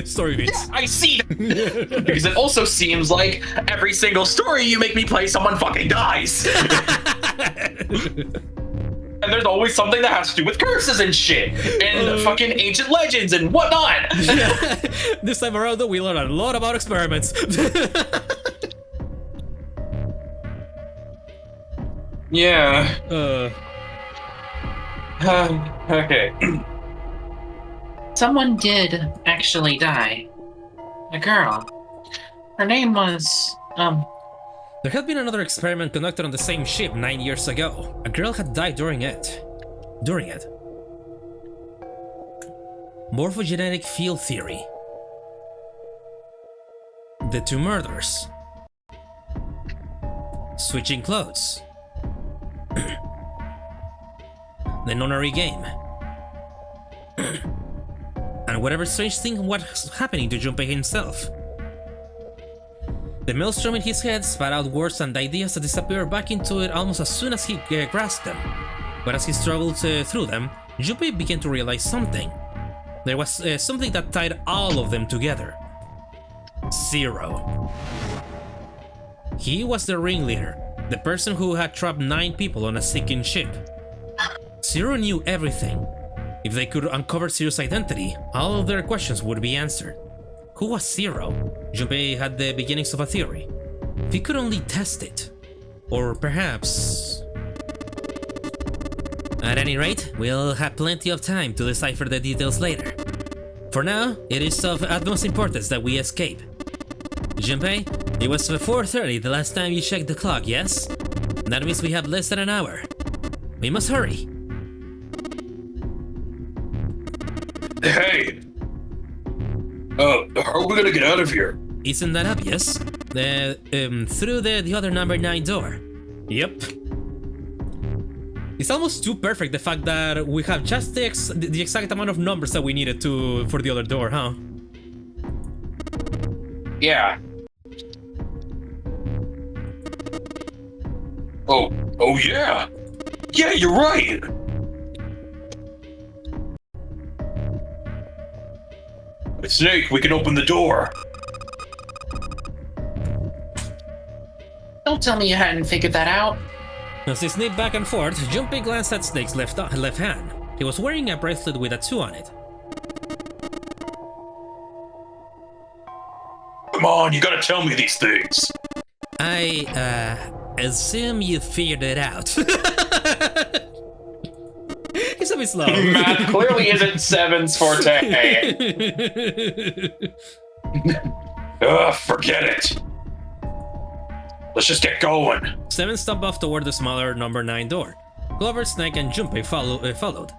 Story beats. I see that. Because it also seems like every single story you make me play, someone fucking dies. And there's always something that has to do with curses and shit, and fucking ancient legends and whatnot. This time around, though, we learned a lot about experiments. Yeah. Okay. Someone did actually die. A girl. Her name was, There had been another experiment conducted on the same ship 9 years ago. A girl had died during it. Morphogenetic field theory. The two murders. Switching clothes. The nonary game. And whatever strange thing was happening to Junpei himself. The maelstrom in his head spat out words and ideas that disappeared back into it almost as soon as he grasped them. But as he struggled through them, Junpei began to realize something. There was something that tied all of them together. Zero. He was the ringleader, the person who had trapped 9 people on a sinking ship. Zero knew everything. If they could uncover Zero's identity, all of their questions would be answered. Who was Zero? Junpei had the beginnings of a theory. If he could only test it. Or perhaps... At any rate, we'll have plenty of time to decipher the details later. For now, it is of utmost importance that we escape. Junpei, it was 4:30 the last time you checked the clock, yes? That means we have less than an hour. We must hurry. Hey! How are we gonna get out of here? Isn't that obvious? Through the other number 9 door. Yep. It's almost too perfect, the fact that we have just the exact amount of numbers that we needed for the other door, huh? Yeah. Oh yeah! Yeah, you're right! Snake, we can open the door. don't tell me you hadn't figured that out. As they snipped back and forth, Junpei glanced at Snake's left hand. He was wearing a bracelet with a 2 on it. Come on, you gotta tell me these things. I, assume you figured it out. He's a bit slow. Math clearly isn't Seven's forte. Ugh, forget it. Let's just get going. 7 stomped off toward the smaller number 9 door. Clover, Snake, and Junpei followed.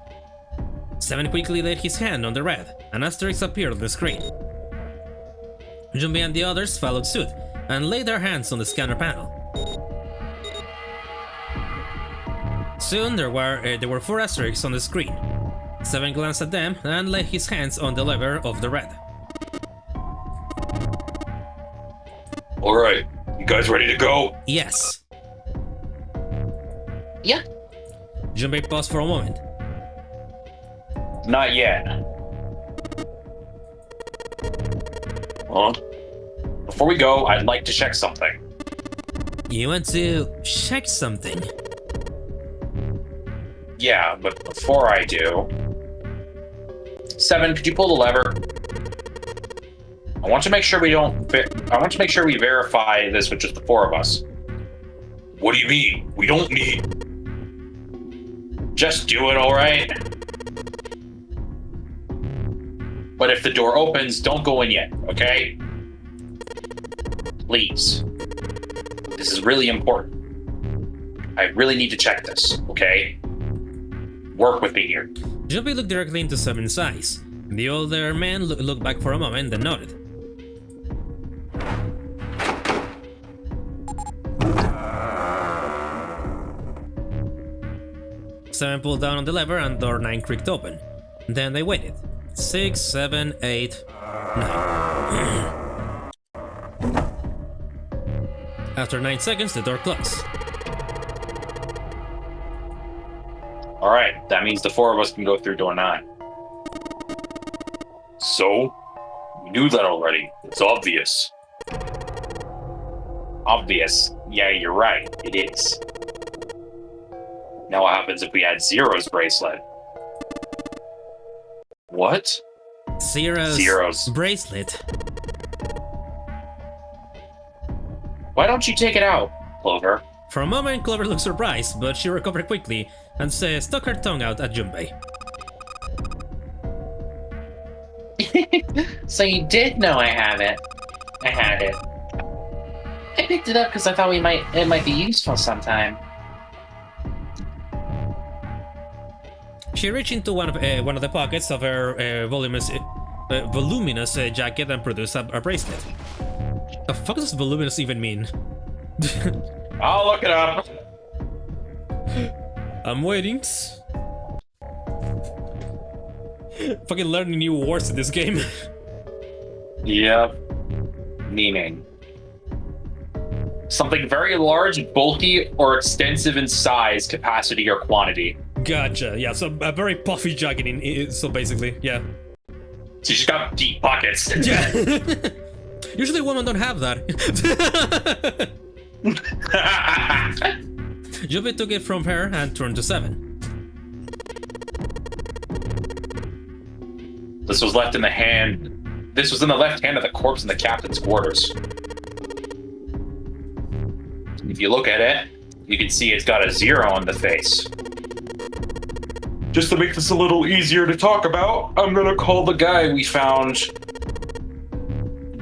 7 quickly laid his hand on the red. An asterisk appeared on the screen. Junpei and the others followed suit and laid their hands on the scanner panel. Soon there were 4 asterisks on the screen. 7 glanced at them and laid his hands on the lever of the red. Alright, you guys ready to go? Yes. Yeah. Junpei paused for a moment. Not yet. Well, before we go, I'd like to check something. You want to check something? Yeah, but before I do... 7, could you pull the lever? I want to make sure we verify this with just the 4 of us. What do you mean? We don't need... Just do it, alright? But if the door opens, don't go in yet, okay? Please. This is really important. I really need to check this, okay? Work with me here. Junpei looked directly into 7's eyes. The older man looked back for a moment, then nodded. Seven pulled down on the lever and door 9 creaked open. Then they waited. 6, 7, 8, 9. After 9 seconds, the door closed. Alright, that means the 4 of us can go through door 9. So? We knew that already. It's obvious. Obvious. Yeah, you're right. It is. Now what happens if we add Zero's bracelet? What? Zero's bracelet. Why don't you take it out, Clover? For a moment, Clover looked surprised, but she recovered quickly and stuck her tongue out at Junpei. So you did know I have it. I had it. I picked it up because I thought it might be useful sometime. She reached into one of the pockets of her voluminous jacket and produced a bracelet. The fuck does voluminous even mean? I'll look it up. I'm waiting. Fucking learning new words in this game. Yep. Meaning. Something very large, bulky, or extensive in size, capacity, or quantity. Gotcha. Yeah, so a very puffy jacket. So basically, yeah. So she's got deep pockets. Yeah. Usually women don't have that. Jubi took it from her and turned to 7. This was left in the hand. This was in the left hand of the corpse in the captain's quarters. If you look at it, you can see it's got a 0 on the face. Just to make this a little easier to talk about, I'm gonna call the guy we found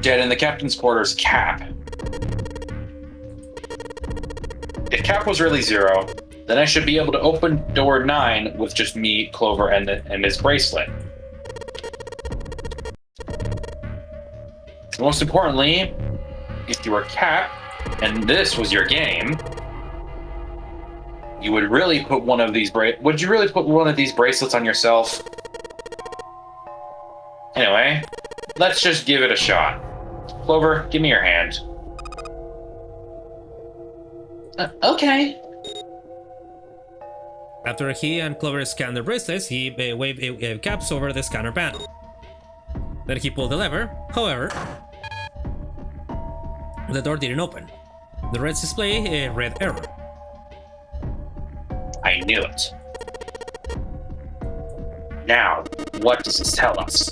dead in the captain's quarters Cap. If Cap was really 0, then I should be able to open door 9 with just me, Clover, and his bracelet. Most importantly, if you were Cap, and this was your game, you would really put one of these would you really put one of these bracelets on yourself? Anyway, let's just give it a shot. Clover, give me your hand. Okay. After he and Clover scanned their bracelets, he waved Caps over the scanner panel. Then he pulled the lever. However, the door didn't open. The red display read error. I knew it. Now, what does this tell us?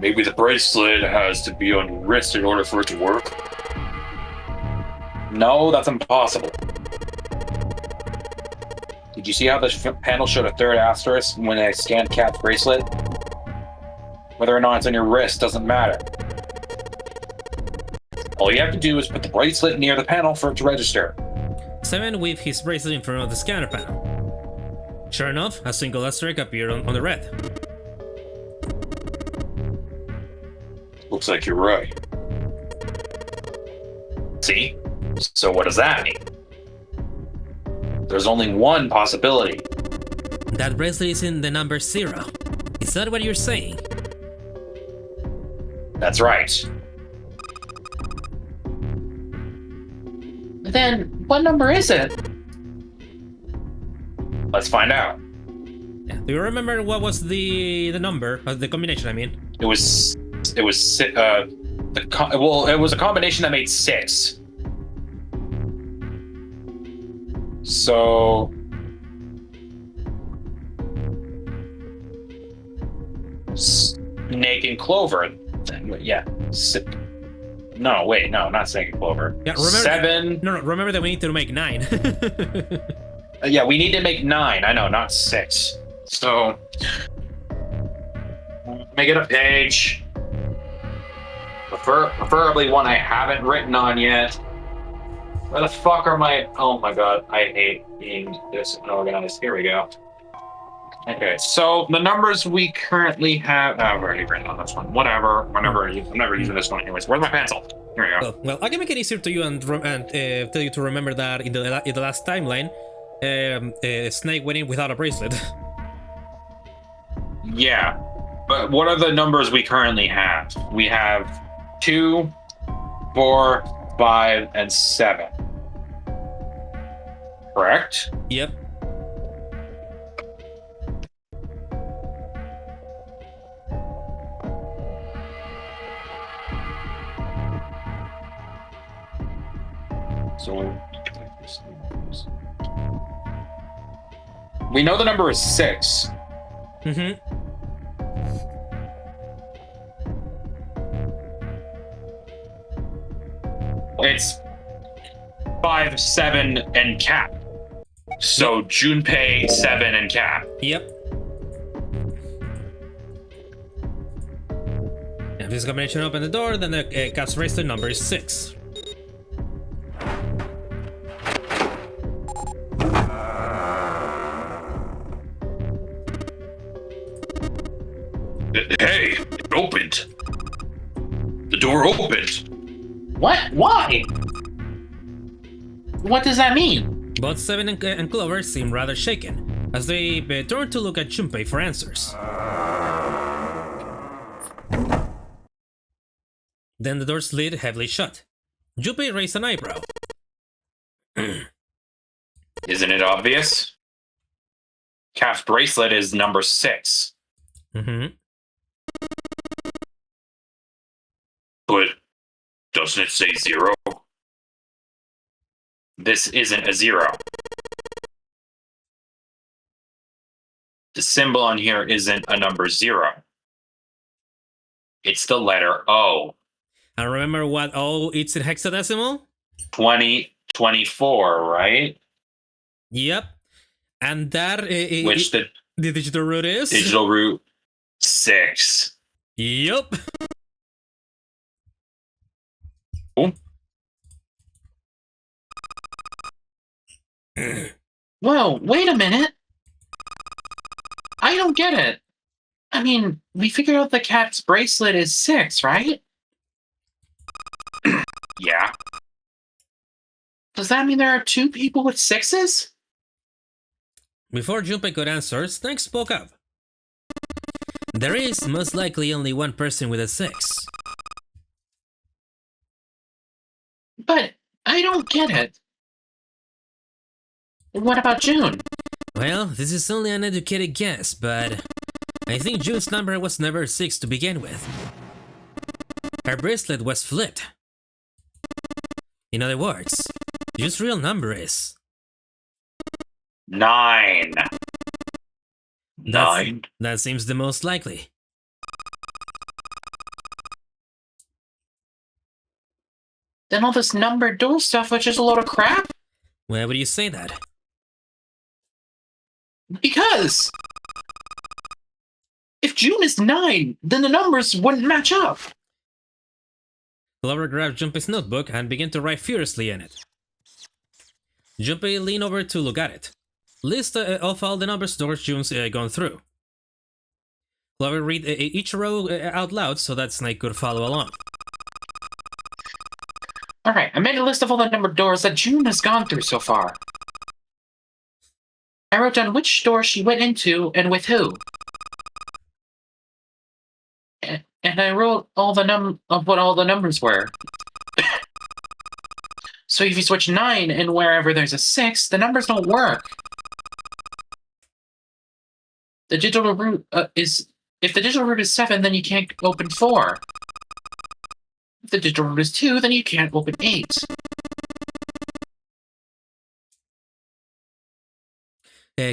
Maybe the bracelet has to be on your wrist in order for it to work? No, that's impossible. Did you see how the panel showed a 3rd asterisk when I scanned Cap's bracelet? Whether or not it's on your wrist doesn't matter. All you have to do is put the bracelet near the panel for it to register. 7 waved his bracelet in front of the scanner panel. Sure enough, a single asterisk appeared on the red. Looks like you're right. See? So what does that mean? There's only one possibility. That bracelet is in the number 0. Is that what you're saying? That's right. Then, what number is it? Let's find out. Yeah. Do you remember what was the number, the combination? I mean, It was it was it was a combination that made 6. So Snake and Clover. Yeah. No, wait, no, not Snake and Clover. yeah. Remember 7. No, remember that we need to make 9. Yeah, we need to make 9. I know, not 6. So make it a page. Preferably one I haven't written on yet. Where the fuck are my... Oh my god, I hate being this unorganized. Here we go. Okay, so the numbers we currently have... Oh, I've already written on this one. Whatever. I'm never using this one anyways. Where's my pencil? Here we go. Well, I can make it easier to you and tell you to remember that in the last timeline, Snake went in without a bracelet. Yeah, but what are the numbers we currently have? We have 2, 4, 5, and 7. Correct? Yep. So we know the number is 6. Mm-hmm. It's 5, 7, and Cap. So Junpei, 7, and Cap. Yep. If this combination open the door, then the cat's bracelet number is 6. Hey, it opened. The door opened. What? Why? What does that mean? Both Seven and Clover seem rather shaken as they turn to look at Junpei for answers. Then the door slid heavily shut. Junpei raised an eyebrow. Isn't it obvious? Cap's bracelet is number 6. Mm-hmm. But doesn't it say 0? This isn't a 0. The symbol on here isn't a number 0. It's the letter O. And remember what O it's in hexadecimal? 2024, right? Yep. And that Which the the digital root is? digital root 6. Yup. Cool. Whoa, wait a minute. I don't get it. I mean, we figured out the cat's bracelet is 6, right? Yeah. Does that mean there are 2 people with 6s? Before Junpei could answer, Snake spoke up. There is most likely only one person with a 6. But I don't get it. What about June? Well, this is only an educated guess, but I think June's number was never 6 to begin with. Her bracelet was flipped. In other words, June's real number is 9. 9. That seems the most likely. Then all this numbered door stuff was just a load of crap? Why would you say that? Because if June is 9, then the numbers wouldn't match up. Clover grabbed Junpei's notebook and began to write furiously in it. Junpei leaned over to look at it. List of all the numbers doors June's gone through. Clover read each row out loud so that Snake could follow along. Alright, I made a list of all the numbered doors that June has gone through so far. I wrote down which door she went into and with who. And I wrote all the of what all the numbers were. So if you switch 9 and wherever there's a 6, the numbers don't work. The digital root is... If the digital root is 7, then you can't open 4. If the digital root is 2, then you can't open 8.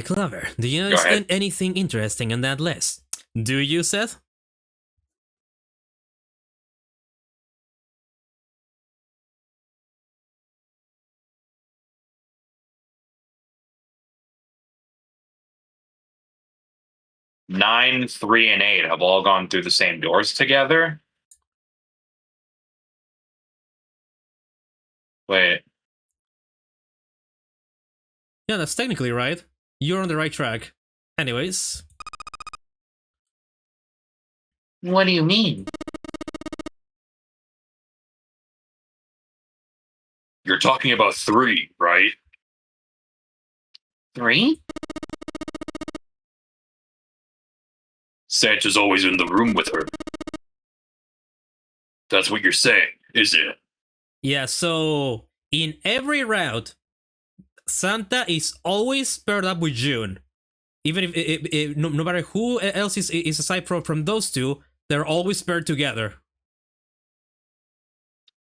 Clover, do you notice anything interesting on that list? Do you, Seth? Nine, 3, and 8 have all gone through the same doors together. Wait. Yeah, that's technically right. You're on the right track. Anyways. What do you mean? You're talking about 3, right? 3? Santa's always in the room with her. That's what you're saying, is it? Yeah, so in every route, Santa is always paired up with June. Even if no matter who else is aside from those two, they're always paired together.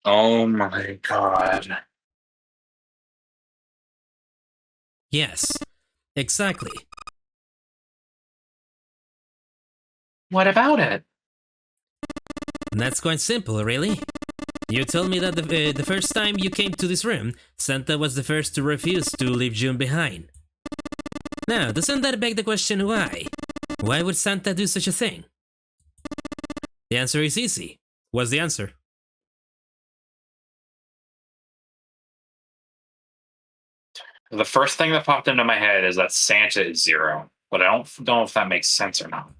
Oh my god. Yes, exactly. What about it? That's quite simple, really. You told me that the first time you came to this room, Santa was the first to refuse to leave June behind. Now, doesn't that beg the question why? Why would Santa do such a thing? The answer is easy. What's the answer? The first thing that popped into my head is that Santa is 0, but I don't know if that makes sense or not.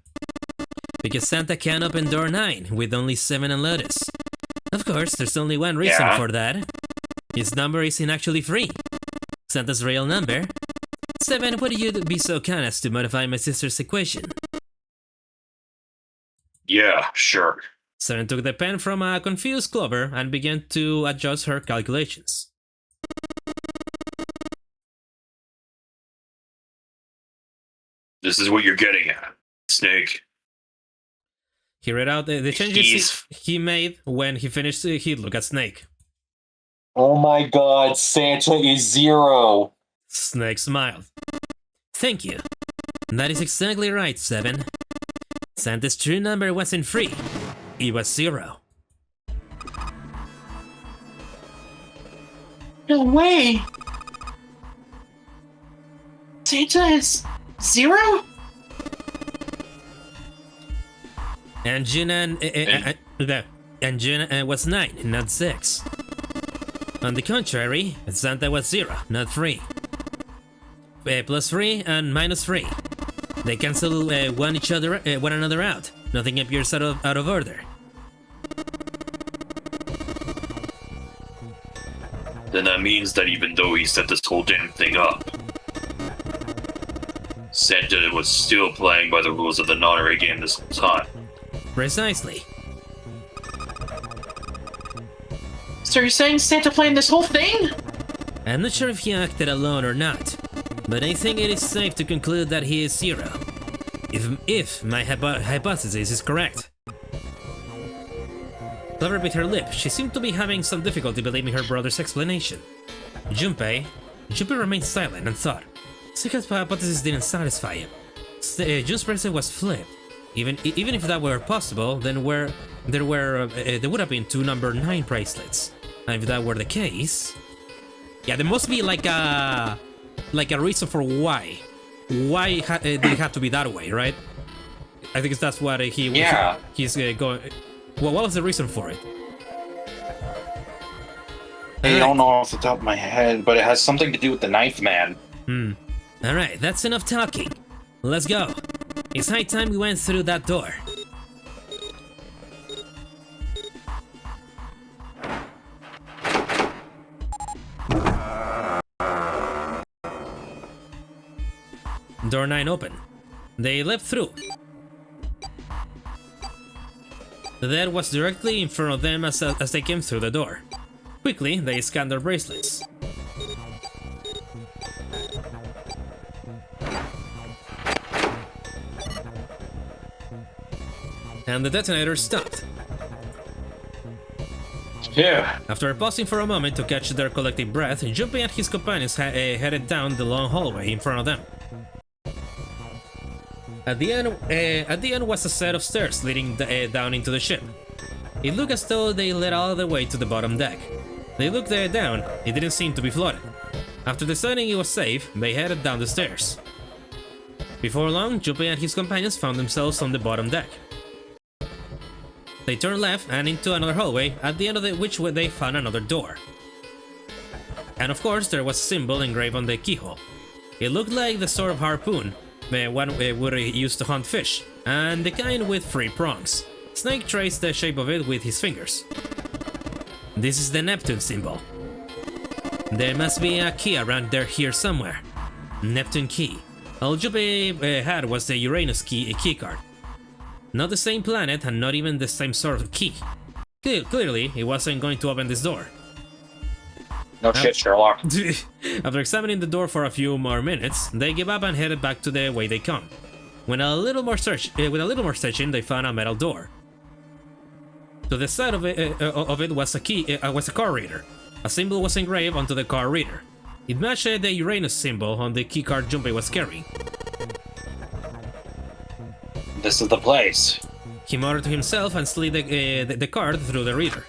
Because Santa can open door 9 with only 7 on Lotus. Of course, there's only one reason for that. His number isn't actually 3. Santa's real number. 7, would you be so kind as to modify my sister's equation? Yeah, sure. 7 took the pen from a confused Clover and began to adjust her calculations. This is what you're getting at, Snake. He read out the changes he made. When he finished, he'd look at Snake. Oh my god, Santa is 0. Snake smiled. Thank you. That is exactly right, 7. Santa's true number wasn't 3. It was 0. No way! Santa is 0? And June was 9, not 6. On the contrary, Santa was 0, not 3. Plus 3 and minus 3. They cancel one another out. Nothing appears out of order. Then that means that even though he set this whole damn thing up, Santa was still playing by the rules of the non-array game this whole time. Precisely. So you're saying Santa planned this whole thing? I'm not sure if he acted alone or not, but I think it is safe to conclude that he is 0. If my hypothesis is correct. Clover bit her lip. She seemed to be having some difficulty believing her brother's explanation. Junpei remained silent and thought. Suika's hypothesis didn't satisfy him. Jun's bracelet was flipped. Even if that were possible, then there would have been 2 number 9 bracelets. And if that were the case, yeah, there must be like a reason for why they had to be that way, right? I think that's what he's going. Well, what was the reason for it? I don't know off the top of my head, but it has something to do with the Knife Man. Alright, that's enough talking. Let's go. It's high time we went through that door. Door 9 open. They leapt through. The dead was directly in front of them as they came through the door. Quickly, they scanned their bracelets. And the detonator stopped. Yeah. After pausing for a moment to catch their collective breath, Junpei and his companions headed down the long hallway in front of them. At the end was a set of stairs leading down into the ship. It looked as though they led all the way to the bottom deck. They looked down, it didn't seem to be flooded. After deciding it was safe, they headed down the stairs. Before long, Junpei and his companions found themselves on the bottom deck. They turned left and into another hallway, at the end of which they found another door. And of course, there was a symbol engraved on the keyhole. It looked like the sort of harpoon one would use to hunt fish, and the kind with 3 prongs. Snake traced the shape of it with his fingers. This is the Neptune symbol. There must be a key around here somewhere. Neptune key. All Junpei had was the Uranus key card. Not the same planet and not even the same sort of key. Clearly, he wasn't going to open this door. No shit, Sherlock. After examining the door for a few more minutes, they gave up and headed back to the way they come. With a little more searching, they found a metal door. To the side of it was a card reader. A symbol was engraved onto the card reader. It matched the Uranus symbol on the keycard Junpei was carrying. This is the place. He muttered to himself and slid the card through the reader.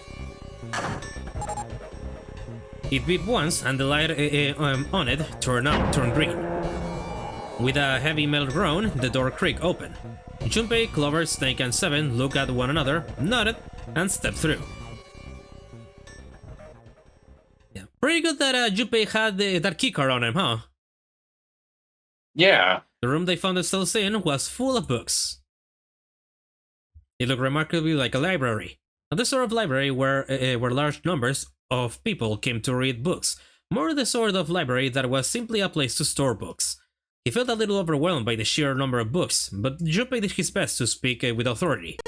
It beeped once, and the light on it turned green. With a heavy metal groan, the door creaked open. Junpei, Clover, Snake, and Seven looked at one another, nodded, and stepped through. Yeah, pretty good that Junpei had that keycard on him, huh? Yeah. The room they found themselves in was full of books. It looked remarkably like a library. The sort of library where large numbers of people came to read books, more the sort of library that was simply a place to store books. He felt a little overwhelmed by the sheer number of books, but Junpei did his best to speak with authority.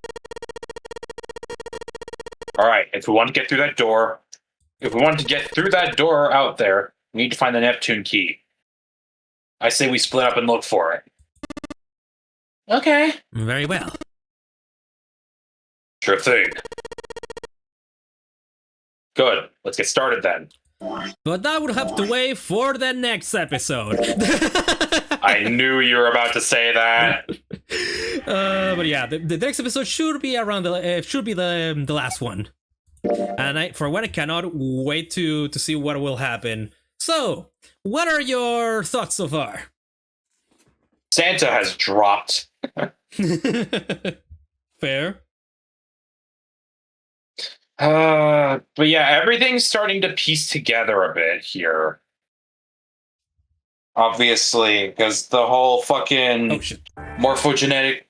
Alright, if we want to get through that door, out there, we need to find the Neptune key. I say we split up and look for it. Okay. Very well. Sure thing. Good. Let's get started then. But that would have to wait for the next episode. I knew you were about to say that. But yeah, the next episode should be around the last one, and for what I cannot wait to see what will happen. So, what are your thoughts so far? Santa has dropped. Fair. But yeah, everything's starting to piece together a bit here. Obviously, because the whole fucking morphogenetic...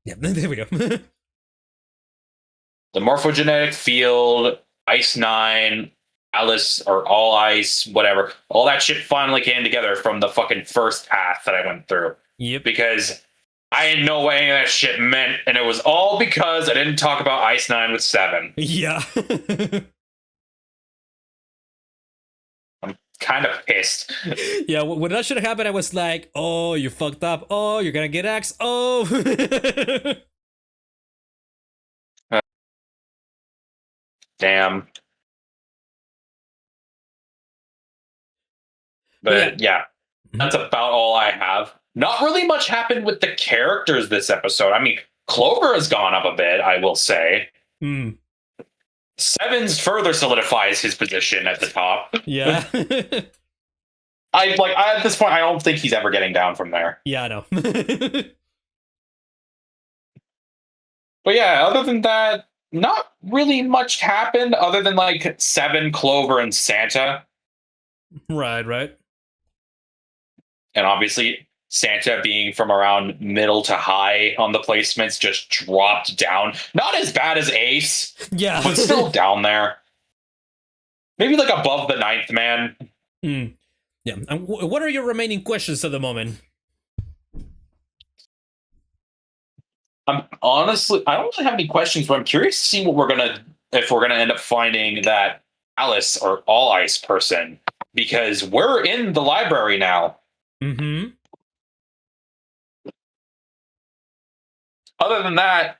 Yeah, there we go. The morphogenetic field, Ice 9, Alice, or All Ice, whatever. All that shit finally came together from the fucking first path that I went through. Yep. Because I didn't know what any of that shit meant, and it was all because I didn't talk about Ice 9 with 7. Yeah. I'm kind of pissed. Yeah, when that should have happened, I was like, oh, you fucked up. Oh, you're gonna get axed. Oh. Damn. But yeah, that's about all I have. Not really much happened with the characters this episode. I mean, Clover has gone up a bit, I will say. Sevens further solidifies his position at the top. Yeah. At this point, I don't think he's ever getting down from there. Yeah, I know. But yeah, other than that, not really much happened other than like 7, Clover, and Santa. Right. And obviously, Santa being from around middle to high on the placements just dropped down. Not as bad as Ace, Yeah. but still down there. Maybe like above the 9th man. Yeah. And what are your remaining questions at the moment? I don't really have any questions, but I'm curious to see if we're gonna end up finding that Alice or All Ice person, because we're in the library now. Mm-hmm. Other than that,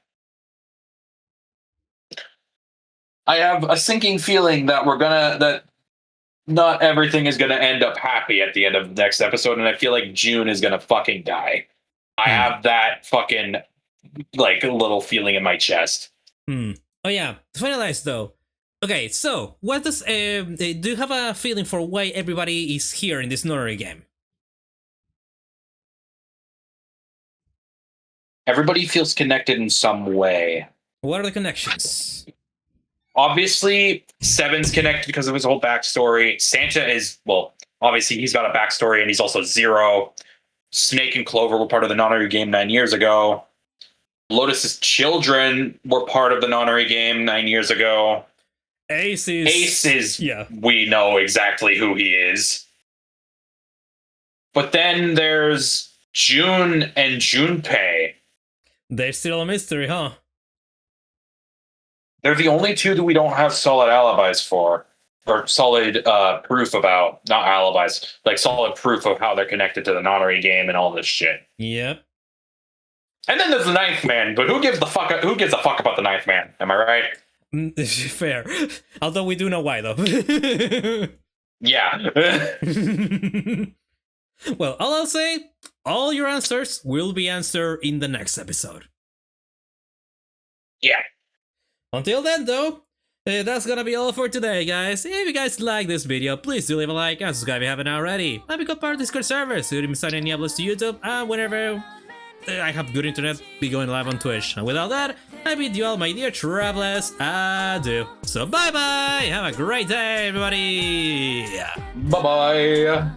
I have a sinking feeling that that not everything is gonna end up happy at the end of the next episode, and I feel like June is gonna fucking die. I have that fucking like little feeling in my chest. Oh yeah, to finalize though. Okay, so what does do you have a feeling for why everybody is here in this Notary game? Everybody feels connected in some way. What are the connections? Obviously, Seven's connected because of his whole backstory. Santa is, well, obviously he's got a backstory and he's also Zero. Snake and Clover were part of the Nonary game 9 years ago. Lotus's children were part of the Nonary game 9 years ago. Ace is... Yeah. We know exactly who he is. But then there's June and Junpei. They're still a mystery, huh? They're the only two that we don't have solid alibis for. Or solid proof about, not alibis, like solid proof of how they're connected to the Nonary game and all this shit. Yep. And then there's the 9th man, but who gives a fuck about the 9th man? Am I right? Fair. Although we do know why, though. Yeah. Well, all I'll say, all your answers will be answered in the next episode. Yeah. Until then, though, that's gonna be all for today, guys. If you guys like this video, please do leave a like and subscribe if you haven't already. And become part of the Discord server so you don't miss out on any uploads to YouTube, and whenever I have good internet, be going live on Twitch. And with all that, I bid you all, my dear travelers, adieu. So bye bye, have a great day, everybody. Bye bye.